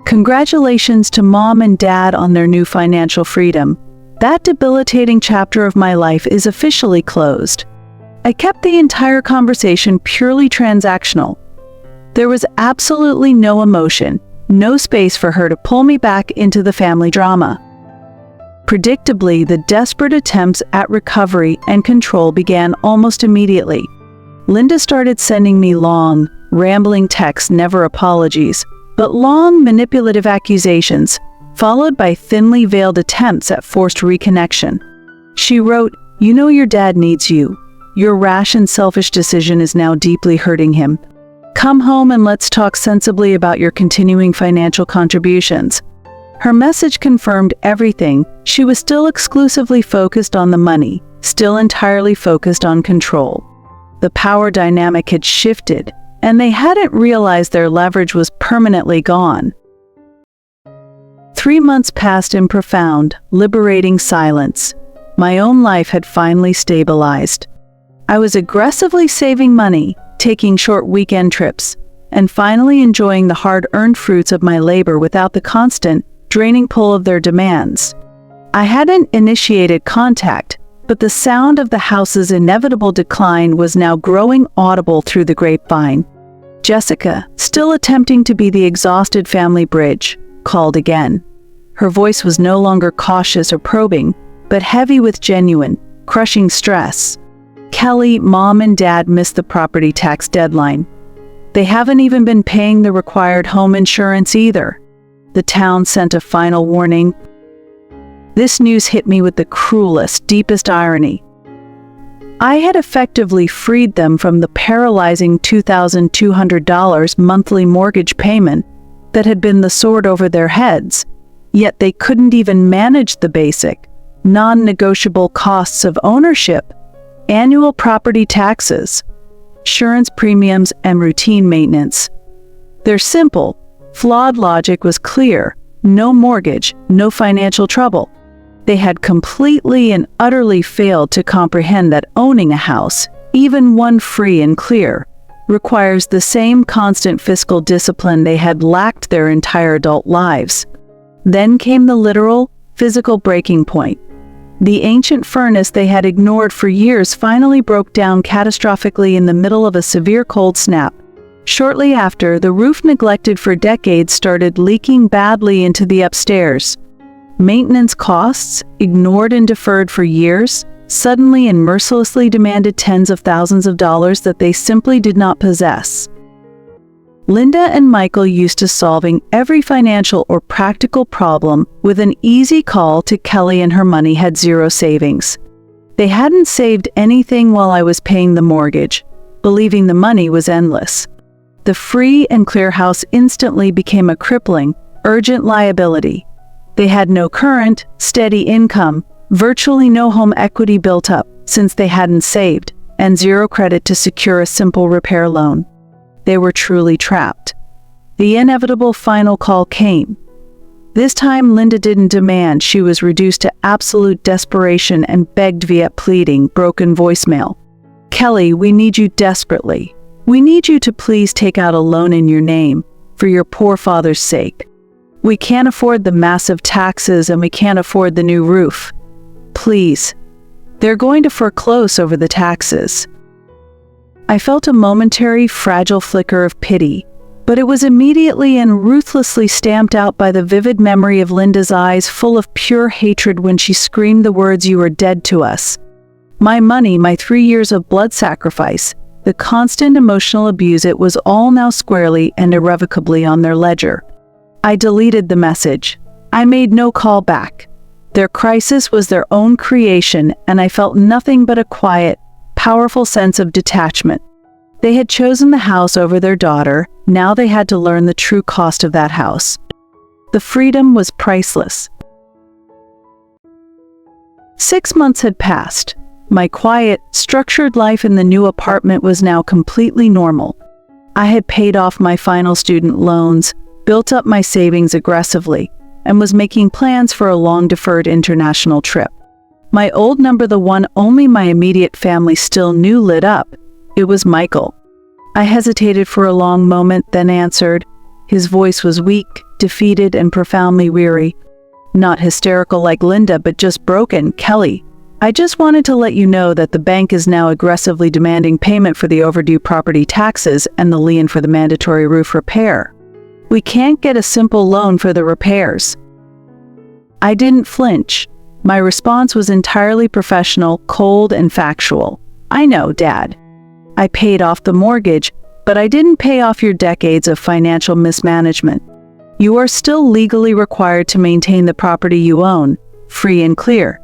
A: Congratulations to Mom and Dad on their new financial freedom. That debilitating chapter of my life is officially closed." I kept the entire conversation purely transactional. There was absolutely no emotion, no space for her to pull me back into the family drama. Predictably, the desperate attempts at recovery and control began almost immediately. Linda started sending me long, rambling texts, never apologies, but long, manipulative accusations, followed by thinly veiled attempts at forced reconnection. She wrote, "You know your dad needs you. Your rash and selfish decision is now deeply hurting him. Come home and let's talk sensibly about your continuing financial contributions." Her message confirmed everything. She was still exclusively focused on the money, still entirely focused on control. The power dynamic had shifted, and they hadn't realized their leverage was permanently gone. 3 months passed in profound, liberating silence. My own life had finally stabilized. I was aggressively saving money, taking short weekend trips, and finally enjoying the hard-earned fruits of my labor without the constant, draining pull of their demands. I hadn't initiated contact, but the sound of the house's inevitable decline was now growing audible through the grapevine. Jessica, still attempting to be the exhausted family bridge, called again. Her voice was no longer cautious or probing, but heavy with genuine, crushing stress. "Kelly, Mom and Dad missed the property tax deadline. They haven't even been paying the required home insurance either. The town sent a final warning." This news hit me with the cruelest, deepest irony. I had effectively freed them from the paralyzing $2,200 monthly mortgage payment that had been the sword over their heads, Yet they couldn't even manage the basic, non-negotiable costs of ownership, annual property taxes, insurance premiums, and routine maintenance. Their simple, flawed logic was clear: no mortgage, no financial trouble. They had completely and utterly failed to comprehend that owning a house, even one free and clear, requires the same constant fiscal discipline they had lacked their entire adult lives. Then came the literal, physical breaking point. The ancient furnace they had ignored for years finally broke down catastrophically in the middle of a severe cold snap. Shortly after, the roof neglected for decades started leaking badly into the upstairs. Maintenance costs, ignored and deferred for years, suddenly and mercilessly demanded tens of thousands of dollars that they simply did not possess. Linda and Michael used to solving every financial or practical problem with an easy call to Kelly, and her money had zero savings. They hadn't saved anything while I was paying the mortgage, believing the money was endless. The free and clear house instantly became a crippling, urgent liability. They had no current, steady income, virtually no home equity built up since they hadn't saved, and zero credit to secure a simple repair loan. They were truly trapped. The inevitable final call came. This time Linda didn't demand, she was reduced to absolute desperation and begged via pleading, broken voicemail. "Kelly, we need you desperately. We need you to please take out a loan in your name, for your poor father's sake. We can't afford the massive taxes and we can't afford the new roof. Please. They're going to foreclose over the taxes." I felt a momentary, fragile flicker of pity, but it was immediately and ruthlessly stamped out by the vivid memory of Linda's eyes full of pure hatred when she screamed the words, "You are dead to us." My money, my 3 years of blood sacrifice, the constant emotional abuse, it was all now squarely and irrevocably on their ledger. I deleted the message. I made no call back. Their crisis was their own creation, and I felt nothing but a quiet, powerful sense of detachment. They had chosen the house over their daughter. Now they had to learn the true cost of that house. The freedom was priceless. 6 months had passed. My quiet, structured life in the new apartment was now completely normal. I had paid off my final student loans, built up my savings aggressively, and was making plans for a long-deferred international trip. My old number, the one only my immediate family still knew, lit up. It was Michael. I hesitated for a long moment, then answered. His voice was weak, defeated, and profoundly weary. Not hysterical like Linda, but just broken. "Kelly, I just wanted to let you know that the bank is now aggressively demanding payment for the overdue property taxes and the lien for the mandatory roof repair. We can't get a simple loan for the repairs." I didn't flinch. My response was entirely professional, cold, and factual. "I know, Dad. I paid off the mortgage, but I didn't pay off your decades of financial mismanagement. You are still legally required to maintain the property you own, free and clear."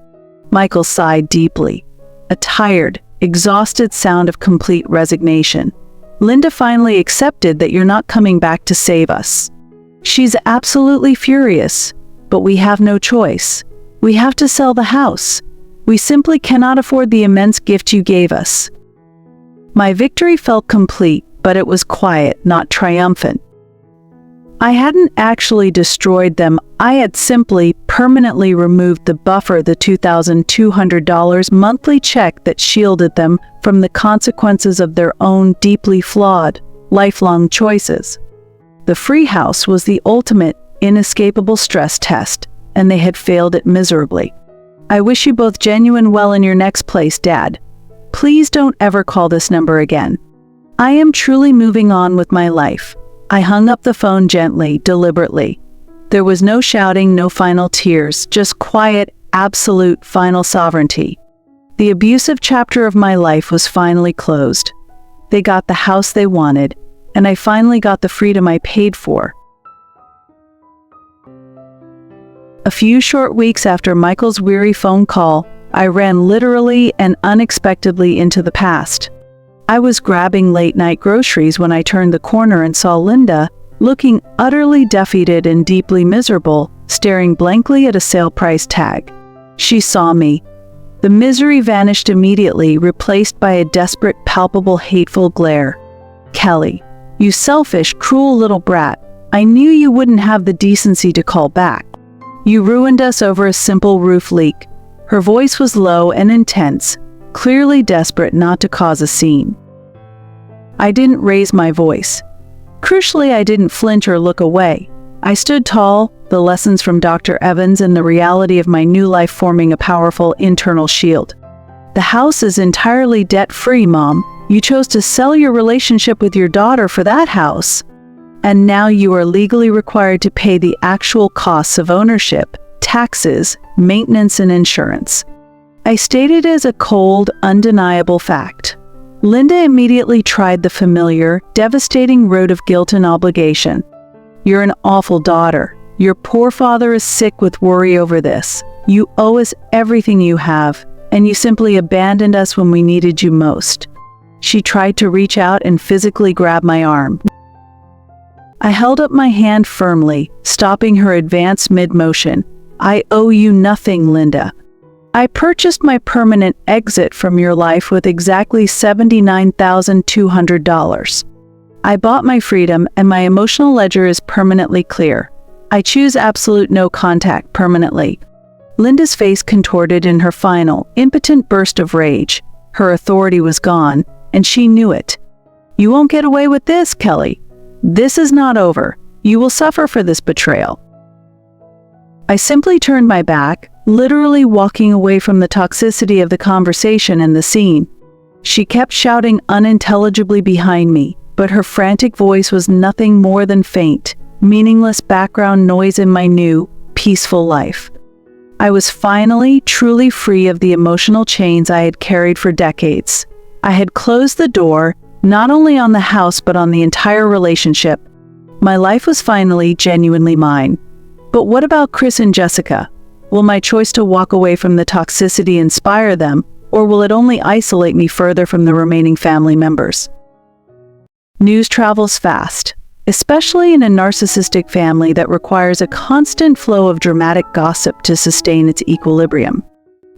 A: Michael sighed deeply, a tired, exhausted sound of complete resignation. "Linda finally accepted that you're not coming back to save us. She's absolutely furious, but we have no choice. We have to sell the house. We simply cannot afford the immense gift you gave us." My victory felt complete, but it was quiet, not triumphant. I hadn't actually destroyed them. I had simply permanently removed the buffer, the $2,200 monthly check that shielded them from the consequences of their own deeply flawed, lifelong choices. The free house was the ultimate, inescapable stress test, and they had failed it miserably. "I wish you both genuine well in your next place, Dad. Please don't ever call this number again. I am truly moving on with my life." I hung up the phone gently, deliberately. There was no shouting, no final tears, just quiet, absolute, final sovereignty. The abusive chapter of my life was finally closed. They got the house they wanted, and I finally got the freedom I paid for. A few short weeks after Michael's weary phone call, I ran literally and unexpectedly into the past. I was grabbing late-night groceries when I turned the corner and saw Linda, looking utterly defeated and deeply miserable, staring blankly at a sale price tag. She saw me. The misery vanished immediately, replaced by a desperate, palpable, hateful glare. "Kelly, you selfish, cruel little brat. I knew you wouldn't have the decency to call back. You ruined us over a simple roof leak." Her voice was low and intense, clearly desperate not to cause a scene. I didn't raise my voice. Crucially, I didn't flinch or look away. I stood tall, the lessons from Dr. Evans and the reality of my new life forming a powerful internal shield. "The house is entirely debt-free, Mom. You chose to sell your relationship with your daughter for that house. And now you are legally required to pay the actual costs of ownership, taxes, maintenance, and insurance." I stated as a cold, undeniable fact. Linda immediately tried the familiar, devastating road of guilt and obligation. "You're an awful daughter. Your poor father is sick with worry over this. You owe us everything you have, and you simply abandoned us when we needed you most." She tried to reach out and physically grab my arm. I held up my hand firmly, stopping her advance mid-motion. "I owe you nothing, Linda. I purchased my permanent exit from your life with exactly $79,200. I bought my freedom, and my emotional ledger is permanently clear. I choose absolute no contact permanently." Linda's face contorted in her final, impotent burst of rage. Her authority was gone, and she knew it. "You won't get away with this, Kelly. This is not over. You will suffer for this betrayal." I simply turned my back, literally walking away from the toxicity of the conversation and the scene. She kept shouting unintelligibly behind me, but her frantic voice was nothing more than faint, meaningless background noise in my new, peaceful life. I was finally, truly free of the emotional chains I had carried for decades. I had closed the door, not only on the house but on the entire relationship. My life was finally, genuinely mine. But what about Chris and Jessica? Will my choice to walk away from the toxicity inspire them, or will it only isolate me further from the remaining family members? News travels fast, especially in a narcissistic family that requires a constant flow of dramatic gossip to sustain its equilibrium.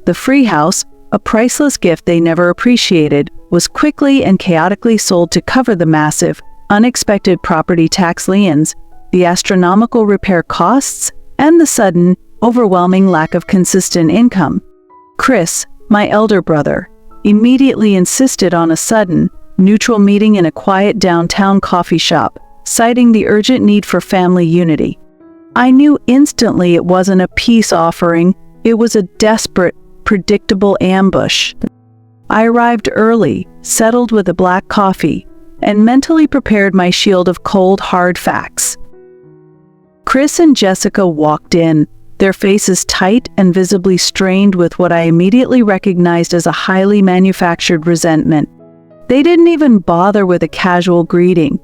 A: The free house, a priceless gift they never appreciated, was quickly and chaotically sold to cover the massive, unexpected property tax liens, the astronomical repair costs, and the sudden, overwhelming lack of consistent income. Chris, my elder brother, immediately insisted on a sudden, neutral meeting in a quiet downtown coffee shop, citing the urgent need for family unity. I knew instantly it wasn't a peace offering, it was a desperate, predictable ambush. I arrived early, settled with a black coffee, and mentally prepared my shield of cold, hard facts. Chris and Jessica walked in, their faces tight and visibly strained with what I immediately recognized as a highly manufactured resentment. They didn't even bother with a casual greeting.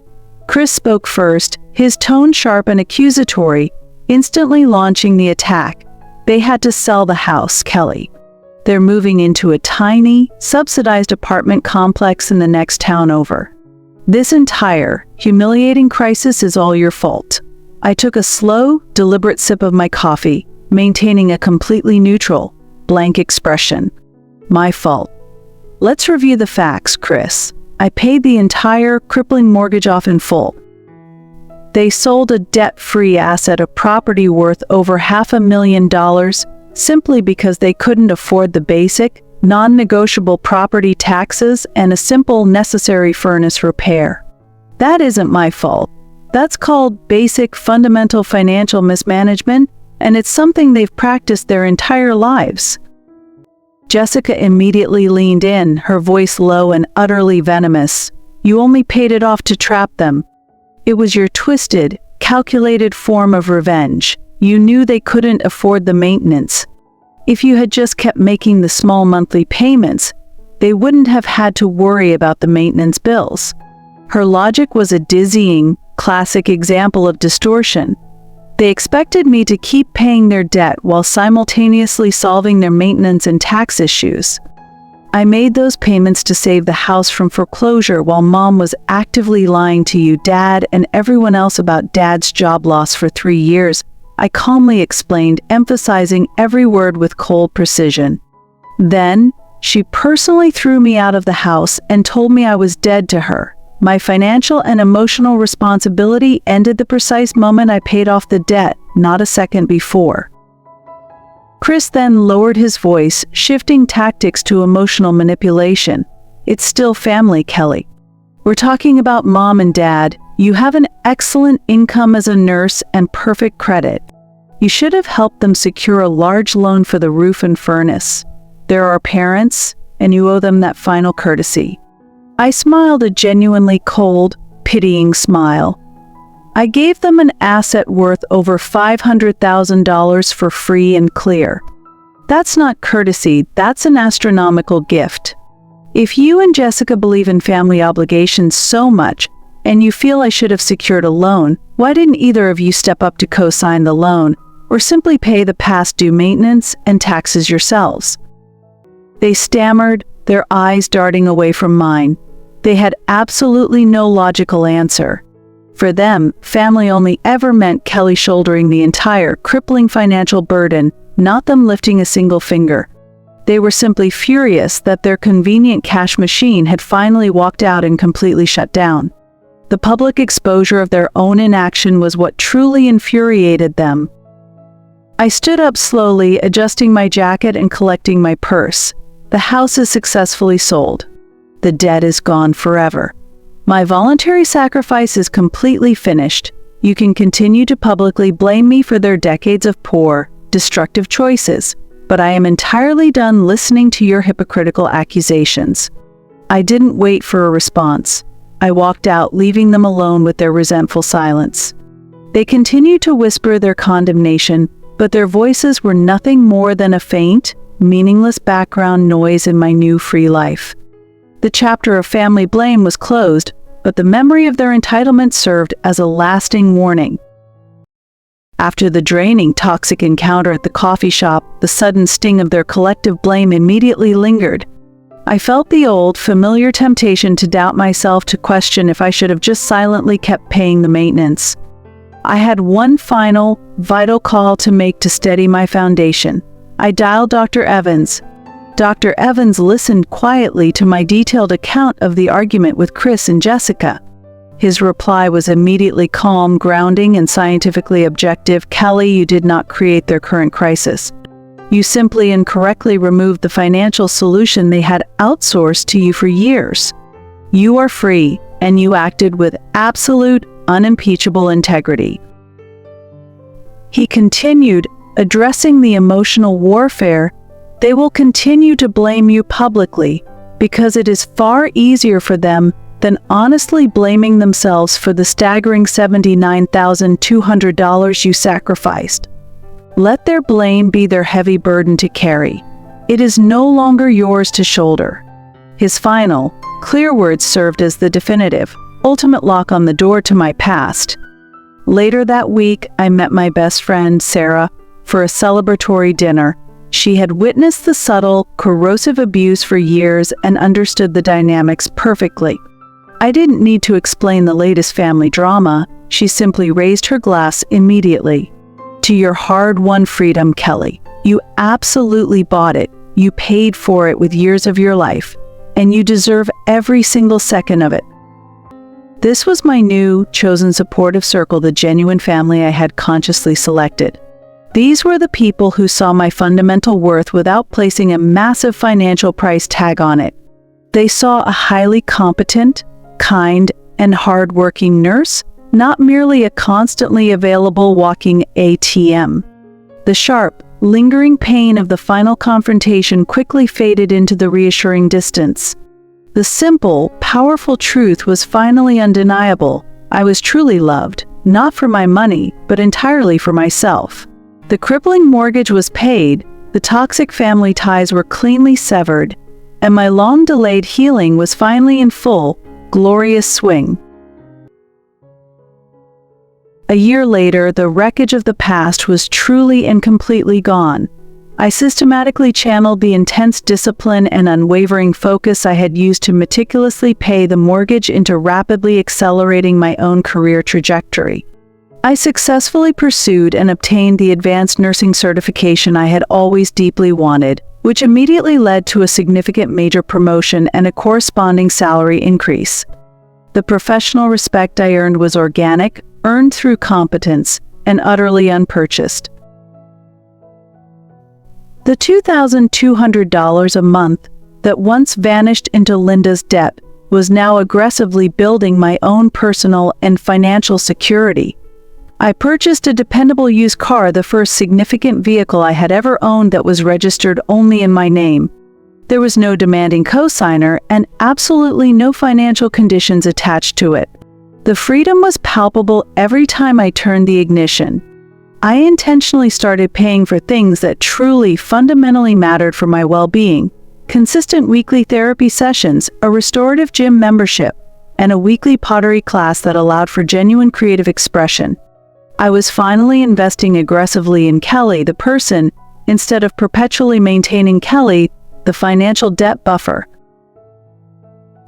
A: Chris spoke first, his tone sharp and accusatory, instantly launching the attack. "They had to sell the house, Kelly. They're moving into a tiny, subsidized apartment complex in the next town over. This entire, humiliating crisis is all your fault." I took a slow, deliberate sip of my coffee, maintaining a completely neutral, blank expression. "My fault. Let's review the facts, Chris. I paid the entire, crippling mortgage off in full. They sold a debt-free asset, a property worth over $500,000, simply because they couldn't afford the basic, non-negotiable property taxes and a simple, necessary furnace repair. That isn't my fault. That's called basic, fundamental financial mismanagement, and it's something they've practiced their entire lives." Jessica immediately leaned in, her voice low and utterly venomous. "You only paid it off to trap them. It was your twisted, calculated form of revenge. You knew they couldn't afford the maintenance. If you had just kept making the small monthly payments, they wouldn't have had to worry about the maintenance bills." Her logic was a dizzying, classic example of distortion. They expected me to keep paying their debt while simultaneously solving their maintenance and tax issues. I made those payments to save the house from foreclosure while Mom was actively lying to you, Dad, and everyone else about Dad's job loss for 3 years, I calmly explained, emphasizing every word with cold precision. Then, she personally threw me out of the house and told me I was dead to her. My financial and emotional responsibility ended the precise moment I paid off the debt, not a second before. Chris then lowered his voice, shifting tactics to emotional manipulation. It's still family, Kelly. We're talking about Mom and Dad. You have an excellent income as a nurse and perfect credit. You should have helped them secure a large loan for the roof and furnace. They're our parents, and you owe them that final courtesy. I smiled a genuinely cold, pitying smile. I gave them an asset worth over $500,000 for free and clear. That's not courtesy, that's an astronomical gift. If you and Jessica believe in family obligations so much, and you feel I should have secured a loan, why didn't either of you step up to co-sign the loan, or simply pay the past due maintenance and taxes yourselves? They stammered, their eyes darting away from mine. They had absolutely no logical answer. For them, family only ever meant Kelly shouldering the entire crippling financial burden, not them lifting a single finger. They were simply furious that their convenient cash machine had finally walked out and completely shut down. The public exposure of their own inaction was what truly infuriated them. I stood up slowly, adjusting my jacket and collecting my purse. The house is successfully sold. The debt is gone forever. My voluntary sacrifice is completely finished. You can continue to publicly blame me for their decades of poor, destructive choices, but I am entirely done listening to your hypocritical accusations. I didn't wait for a response. I walked out, leaving them alone with their resentful silence. They continued to whisper their condemnation, but their voices were nothing more than a faint, meaningless background noise in my new free life. The chapter of family blame was closed, but the memory of their entitlement served as a lasting warning. After the draining, toxic encounter at the coffee shop, the sudden sting of their collective blame immediately lingered. I felt the old, familiar temptation to doubt myself, to question if I should have just silently kept paying the maintenance. I had one final, vital call to make to steady my foundation. I dialed Dr. Evans. Dr. Evans listened quietly to my detailed account of the argument with Chris and Jessica. His reply was immediately calm, grounding, and scientifically objective. Kelly, you did not create their current crisis. You simply incorrectly removed the financial solution they had outsourced to you for years. You are free, and you acted with absolute, unimpeachable integrity. He continued, addressing the emotional warfare. They will continue to blame you publicly because it is far easier for them than honestly blaming themselves for the staggering $79,200 you sacrificed. Let their blame be their heavy burden to carry. It is no longer yours to shoulder. His final, clear words served as the definitive, ultimate lock on the door to my past. Later that week, I met my best friend, Sarah, for a celebratory dinner. She had witnessed the subtle, corrosive abuse for years and understood the dynamics perfectly. I didn't need to explain the latest family drama. She simply raised her glass immediately. To your hard-won freedom, Kelly. You absolutely bought it. You paid for it with years of your life, and you deserve every single second of it. This was my new, chosen supportive circle, the genuine family I had consciously selected. These were the people who saw my fundamental worth without placing a massive financial price tag on it. They saw a highly competent, kind, and hard-working nurse, not merely a constantly available walking ATM. The sharp, lingering pain of the final confrontation quickly faded into the reassuring distance. The simple, powerful truth was finally undeniable. I was truly loved, not for my money, but entirely for myself. The crippling mortgage was paid, the toxic family ties were cleanly severed, and my long-delayed healing was finally in full, glorious swing. A year later, the wreckage of the past was truly and completely gone. I systematically channeled the intense discipline and unwavering focus I had used to meticulously pay the mortgage into rapidly accelerating my own career trajectory. I successfully pursued and obtained the advanced nursing certification I had always deeply wanted, which immediately led to a significant major promotion and a corresponding salary increase. The professional respect I earned was organic, earned through competence, and utterly unpurchased. The $2,200 a month that once vanished into Linda's debt was now aggressively building my own personal and financial security. I purchased a dependable used car, the first significant vehicle I had ever owned that was registered only in my name. There was no demanding cosigner and absolutely no financial conditions attached to it. The freedom was palpable every time I turned the ignition. I intentionally started paying for things that truly, fundamentally mattered for my well-being: consistent weekly therapy sessions, a restorative gym membership, and a weekly pottery class that allowed for genuine creative expression. I was finally investing aggressively in Kelly, the person, instead of perpetually maintaining Kelly, the financial debt buffer.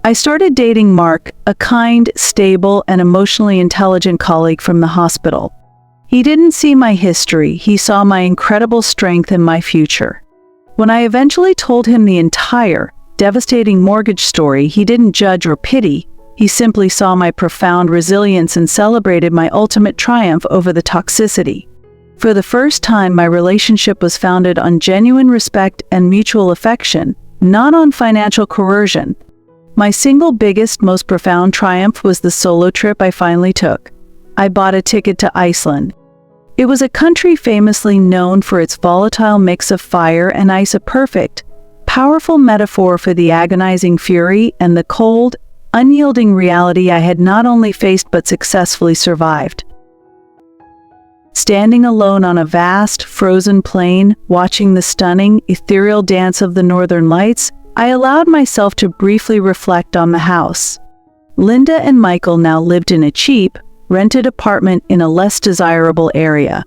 A: I started dating Mark, a kind, stable, and emotionally intelligent colleague from the hospital. He didn't see my history, he saw my incredible strength and my future. When I eventually told him the entire, devastating mortgage story, he didn't judge or pity. He simply saw my profound resilience and celebrated my ultimate triumph over the toxicity. For the first time, my relationship was founded on genuine respect and mutual affection, not on financial coercion. My single biggest, most profound triumph was the solo trip I finally took. I bought a ticket to Iceland. It was a country famously known for its volatile mix of fire and ice, a perfect, powerful metaphor for the agonizing fury and the cold, unyielding reality I had not only faced but successfully survived. Standing alone on a vast, frozen plain, watching the stunning, ethereal dance of the northern lights, I allowed myself to briefly reflect on the house. Linda and Michael now lived in a cheap, rented apartment in a less desirable area.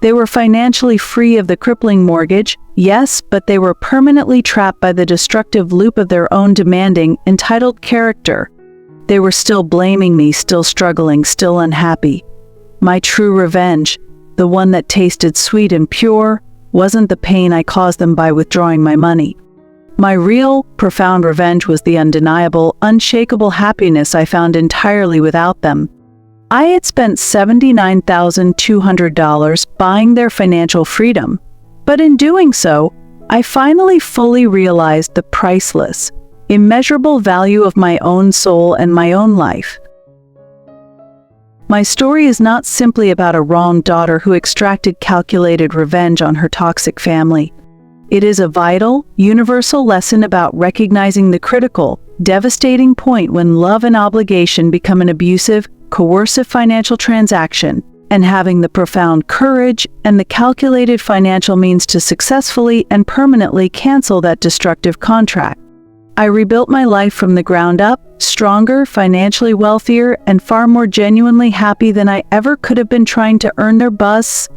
A: They were financially free of the crippling mortgage, yes, but they were permanently trapped by the destructive loop of their own demanding, entitled character. They were still blaming me, still struggling, still unhappy. My true revenge, the one that tasted sweet and pure, wasn't the pain I caused them by withdrawing my money. My real, profound revenge was the undeniable, unshakable happiness I found entirely without them. I had spent $79,200 buying their financial freedom, but in doing so, I finally fully realized the priceless, immeasurable value of my own soul and my own life. My story is not simply about a wronged daughter who extracted calculated revenge on her toxic family. It is a vital, universal lesson about recognizing the critical, devastating point when love and obligation become an abusive, coercive financial transaction, and having the profound courage and the calculated financial means to successfully and permanently cancel that destructive contract. I rebuilt my life from the ground up, stronger, financially wealthier, and far more genuinely happy than I ever could have been trying to earn their buzz.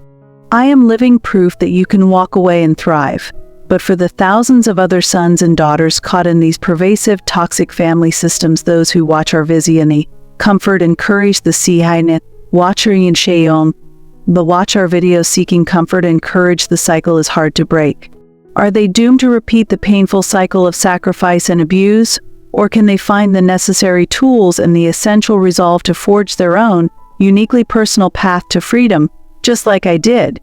A: I am living proof that you can walk away and thrive. But for the thousands of other sons and daughters caught in these pervasive, toxic family systems, those who watch our visioni, comfort, encourage the sihainit, watching and shayon, but watch our videos seeking comfort and courage, the cycle is hard to break. Are they doomed to repeat the painful cycle of sacrifice and abuse, or can they find the necessary tools and the essential resolve to forge their own, uniquely personal path to freedom, just like I did?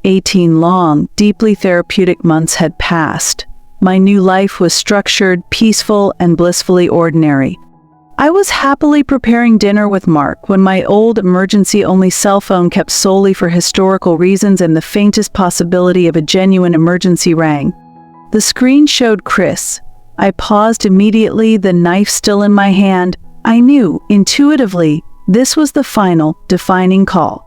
A: 18 long, deeply therapeutic months had passed. My new life was structured, peaceful, and blissfully ordinary. I was happily preparing dinner with Mark when my old emergency-only cell phone, kept solely for historical reasons and the faintest possibility of a genuine emergency, rang. The screen showed Chris. I paused immediately, the knife still in my hand. I knew, intuitively, this was the final, defining call.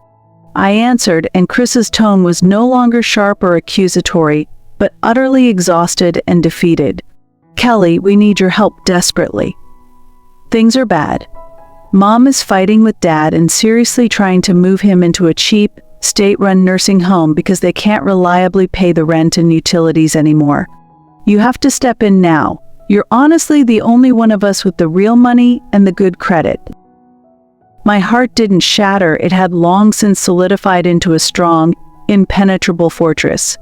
A: I answered, and Chris's tone was no longer sharp or accusatory, but utterly exhausted and defeated. "Kelly, we need your help desperately. Things are bad. Mom is fighting with Dad and seriously trying to move him into a cheap, state-run nursing home because they can't reliably pay the rent and utilities anymore. You have to step in now. You're honestly the only one of us with the real money and the good credit." My heart didn't shatter. It had long since solidified into a strong, impenetrable fortress.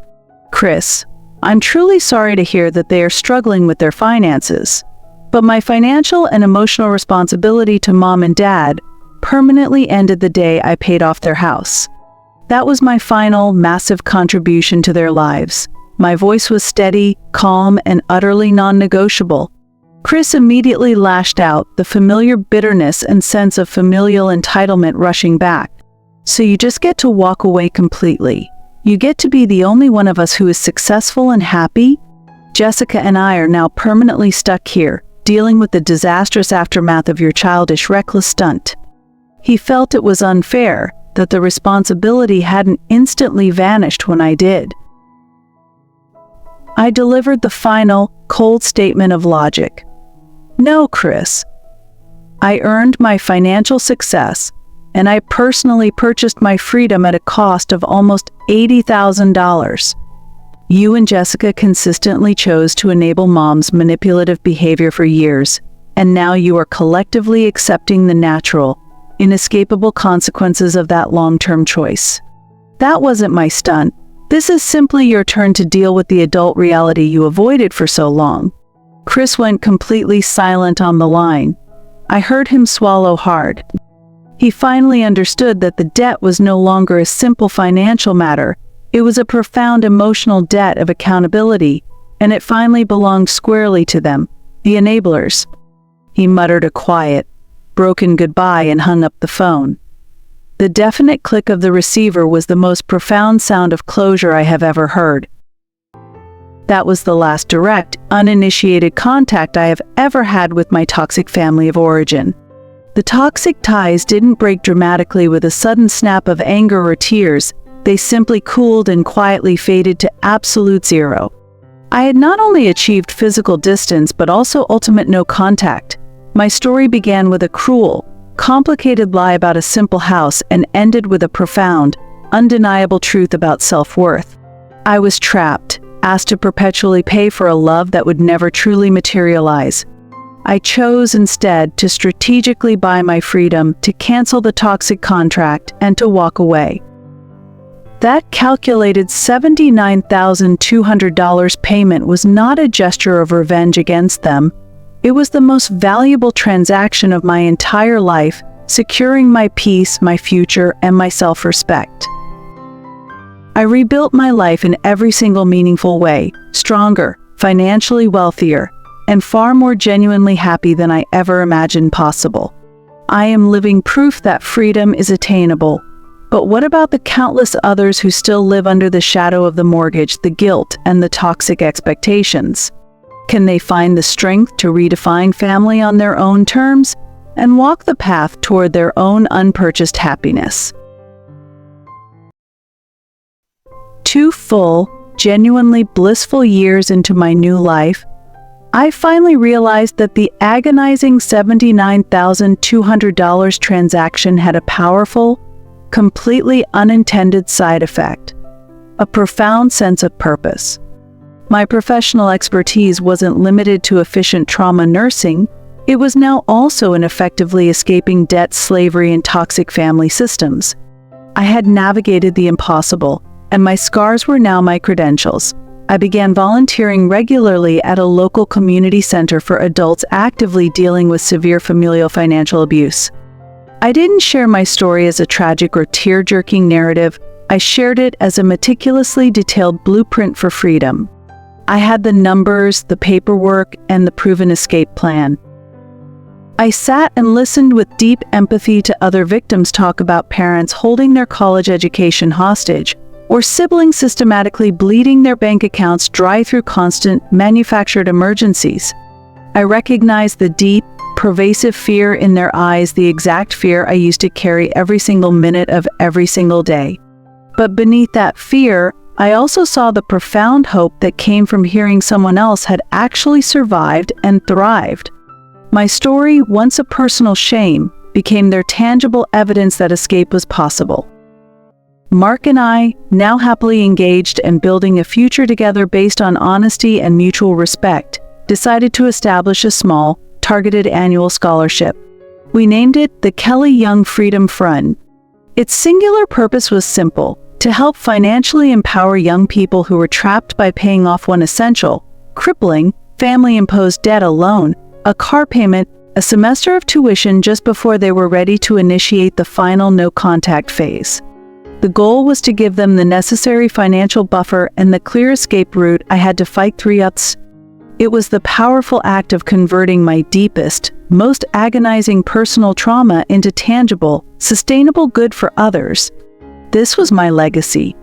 A: "Chris, I'm truly sorry to hear that they are struggling with their finances, but my financial and emotional responsibility to Mom and Dad permanently ended the day I paid off their house. That was my final, massive contribution to their lives." My voice was steady, calm, and utterly non-negotiable. Chris immediately lashed out, the familiar bitterness and sense of familial entitlement rushing back. "So you just get to walk away completely? You get to be the only one of us who is successful and happy? Jessica and I are now permanently stuck here, dealing with the disastrous aftermath of your childish, reckless stunt." He felt it was unfair, that the responsibility hadn't instantly vanished when I did. I delivered the final, cold statement of logic. "No, Chris. I earned my financial success, and I personally purchased my freedom at a cost of almost $80,000. You and Jessica consistently chose to enable Mom's manipulative behavior for years, and now you are collectively accepting the natural, inescapable consequences of that long-term choice. That wasn't my stunt. This is simply your turn to deal with the adult reality you avoided for so long." Chris went completely silent on the line. I heard him swallow hard. He finally understood that the debt was no longer a simple financial matter. It was a profound emotional debt of accountability, and it finally belonged squarely to them, the enablers. He muttered a quiet, broken goodbye and hung up the phone. The definite click of the receiver was the most profound sound of closure I have ever heard. That was the last direct, uninitiated contact I have ever had with my toxic family of origin. The toxic ties didn't break dramatically with a sudden snap of anger or tears. They simply cooled and quietly faded to absolute zero. I had not only achieved physical distance but also ultimate no contact. My story began with a cruel, complicated lie about a simple house and ended with a profound, undeniable truth about self-worth. I was trapped, asked to perpetually pay for a love that would never truly materialize. I chose instead to strategically buy my freedom, to cancel the toxic contract, and to walk away. That calculated $79,200 payment was not a gesture of revenge against them. It was the most valuable transaction of my entire life, securing my peace, my future, and my self-respect. I rebuilt my life in every single meaningful way, stronger, financially wealthier, and far more genuinely happy than I ever imagined possible. I am living proof that freedom is attainable. But what about the countless others who still live under the shadow of the mortgage, the guilt, and the toxic expectations? Can they find the strength to redefine family on their own terms and walk the path toward their own unpurchased happiness? 2 full, genuinely blissful years into my new life, I finally realized that the agonizing $79,200 transaction had a powerful, completely unintended side effect: a profound sense of purpose. My professional expertise wasn't limited to efficient trauma nursing. It was now also in effectively escaping debt, slavery, and toxic family systems. I had navigated the impossible, and my scars were now my credentials. I began volunteering regularly at a local community center for adults actively dealing with severe familial financial abuse. I didn't share my story as a tragic or tear-jerking narrative. I shared it as a meticulously detailed blueprint for freedom. I had the numbers, the paperwork, and the proven escape plan. I sat and listened with deep empathy to other victims talk about parents holding their college education hostage, or siblings systematically bleeding their bank accounts dry through constant, manufactured emergencies. I recognized the deep, pervasive fear in their eyes, the exact fear I used to carry every single minute of every single day. But beneath that fear, I also saw the profound hope that came from hearing someone else had actually survived and thrived. My story, once a personal shame, became their tangible evidence that escape was possible. Mark and I, now happily engaged and building a future together based on honesty and mutual respect, decided to establish a small, targeted annual scholarship. We named it the Kelly Young Freedom Fund. Its singular purpose was simple: to help financially empower young people who were trapped by paying off one essential, crippling, family-imposed debt alone, a car payment, a semester of tuition just before they were ready to initiate the final no-contact phase. The goal was to give them the necessary financial buffer and the clear escape route I had to fight 3 ups. It was the powerful act of converting my deepest, most agonizing personal trauma into tangible, sustainable good for others. This was my legacy.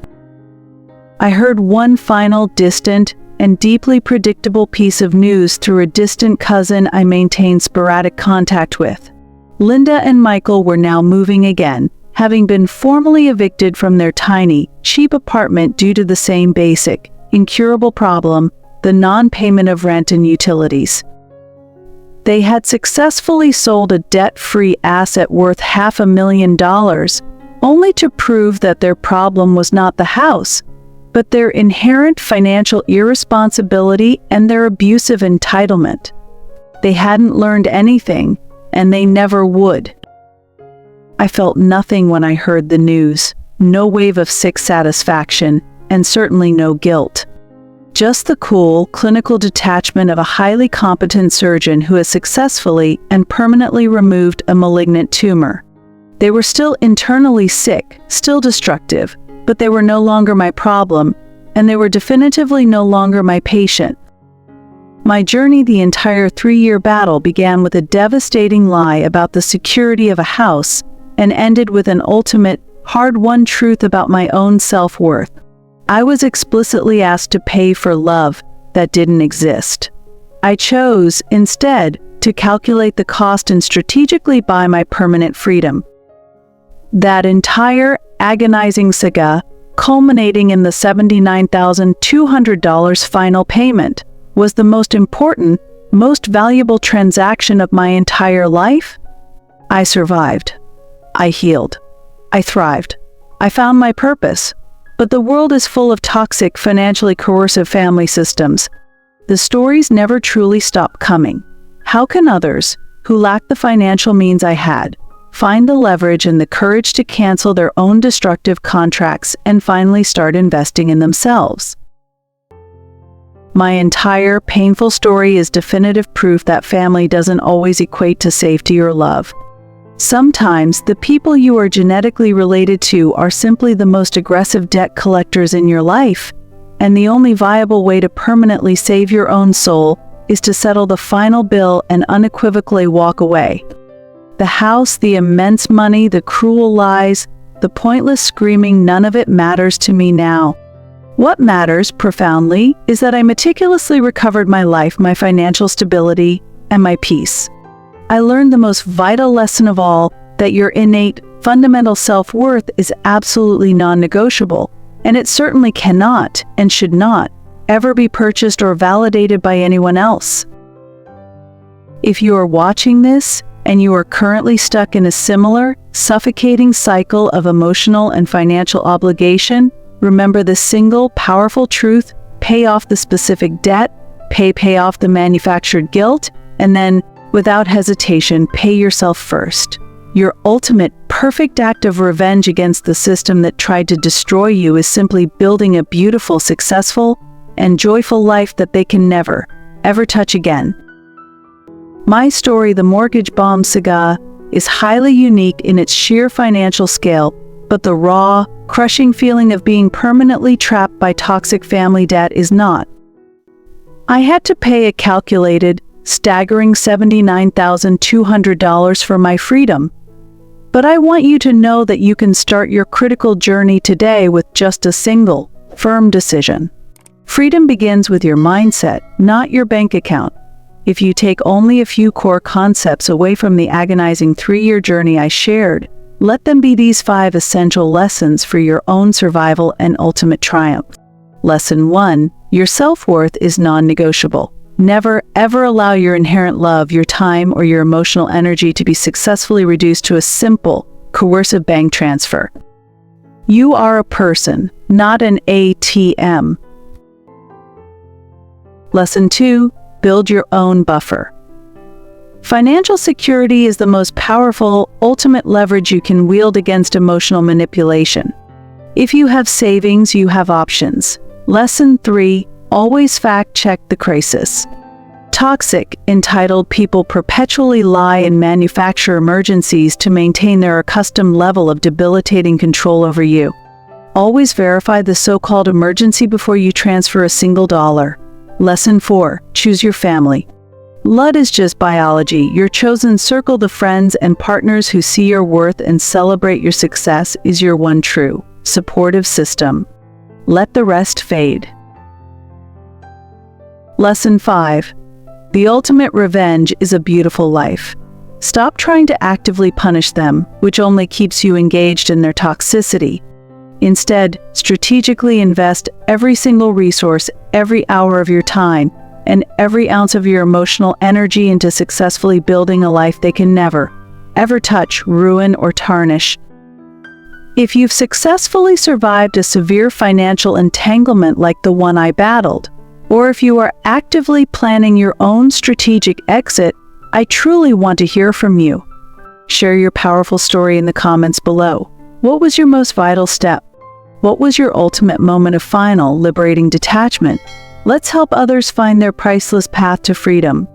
A: I heard one final distant and deeply predictable piece of news through a distant cousin I maintained sporadic contact with. Linda and Michael were now moving again, having been formally evicted from their tiny, cheap apartment due to the same basic, incurable problem, the non-payment of rent and utilities. They had successfully sold a debt-free asset worth $500,000, only to prove that their problem was not the house, but their inherent financial irresponsibility and their abusive entitlement. They hadn't learned anything, and they never would. I felt nothing when I heard the news, no wave of sick satisfaction, and certainly no guilt. Just the cool, clinical detachment of a highly competent surgeon who has successfully and permanently removed a malignant tumor. They were still internally sick, still destructive, but they were no longer my problem, and they were definitively no longer my patient. My journey, the entire 3-year battle, began with a devastating lie about the security of a house and ended with an ultimate, hard-won truth about my own self-worth. I was explicitly asked to pay for love that didn't exist. I chose, instead, to calculate the cost and strategically buy my permanent freedom. That entire agonizing saga, culminating in the $79,200 final payment, was the most important, most valuable transaction of my entire life. I survived. I healed. I thrived. I found my purpose. But the world is full of toxic, financially coercive family systems. The stories never truly stop coming. How can others, who lack the financial means I had, find the leverage and the courage to cancel their own destructive contracts and finally start investing in themselves? My entire painful story is definitive proof that family doesn't always equate to safety or love. Sometimes the people you are genetically related to are simply the most aggressive debt collectors in your life, and the only viable way to permanently save your own soul is to settle the final bill and unequivocally walk away. The house, the immense money, the cruel lies, the pointless screaming, none of it matters to me now. What matters, profoundly, is that I meticulously recovered my life, my financial stability, and my peace. I learned the most vital lesson of all, that your innate, fundamental self-worth is absolutely non-negotiable, and it certainly cannot, and should not, ever be purchased or validated by anyone else. If you are watching this, and you are currently stuck in a similar, suffocating cycle of emotional and financial obligation, remember the single, powerful truth: pay off the specific debt, pay off the manufactured guilt, and then, without hesitation, pay yourself first. Your ultimate, perfect act of revenge against the system that tried to destroy you is simply building a beautiful, successful, and joyful life that they can never, ever touch again. My story, the Mortgage Bomb Saga, is highly unique in its sheer financial scale, but the raw, crushing feeling of being permanently trapped by toxic family debt is not. I had to pay a calculated, staggering $79,200 for my freedom. But I want you to know that you can start your critical journey today with just a single, firm decision. Freedom begins with your mindset, not your bank account. If you take only a few core concepts away from the agonizing 3-year journey I shared, let them be these 5 essential lessons for your own survival and ultimate triumph. Lesson 1. Your self-worth is non-negotiable. Never, ever allow your inherent love, your time, or your emotional energy to be successfully reduced to a simple, coercive bank transfer. You are a person, not an ATM. Lesson 2. Build your own buffer. Financial security is the most powerful, ultimate leverage you can wield against emotional manipulation. If you have savings, you have options. Lesson 3. Always fact-check the crisis. Toxic, entitled people perpetually lie and manufacture emergencies to maintain their accustomed level of debilitating control over you. Always verify the so-called emergency before you transfer a single dollar. Lesson 4. Choose your family. Blood is just biology. Your chosen circle, the friends and partners who see your worth and celebrate your success, is your one true, supportive system. Let the rest fade. Lesson 5. The ultimate revenge is a beautiful life. Stop trying to actively punish them, which only keeps you engaged in their toxicity. Instead, strategically invest every single resource, every hour of your time, and every ounce of your emotional energy into successfully building a life they can never, ever touch, ruin, or tarnish. If you've successfully survived a severe financial entanglement like the one I battled, or if you are actively planning your own strategic exit, I truly want to hear from you. Share your powerful story in the comments below. What was your most vital step? What was your ultimate moment of final, liberating detachment? Let's help others find their priceless path to freedom.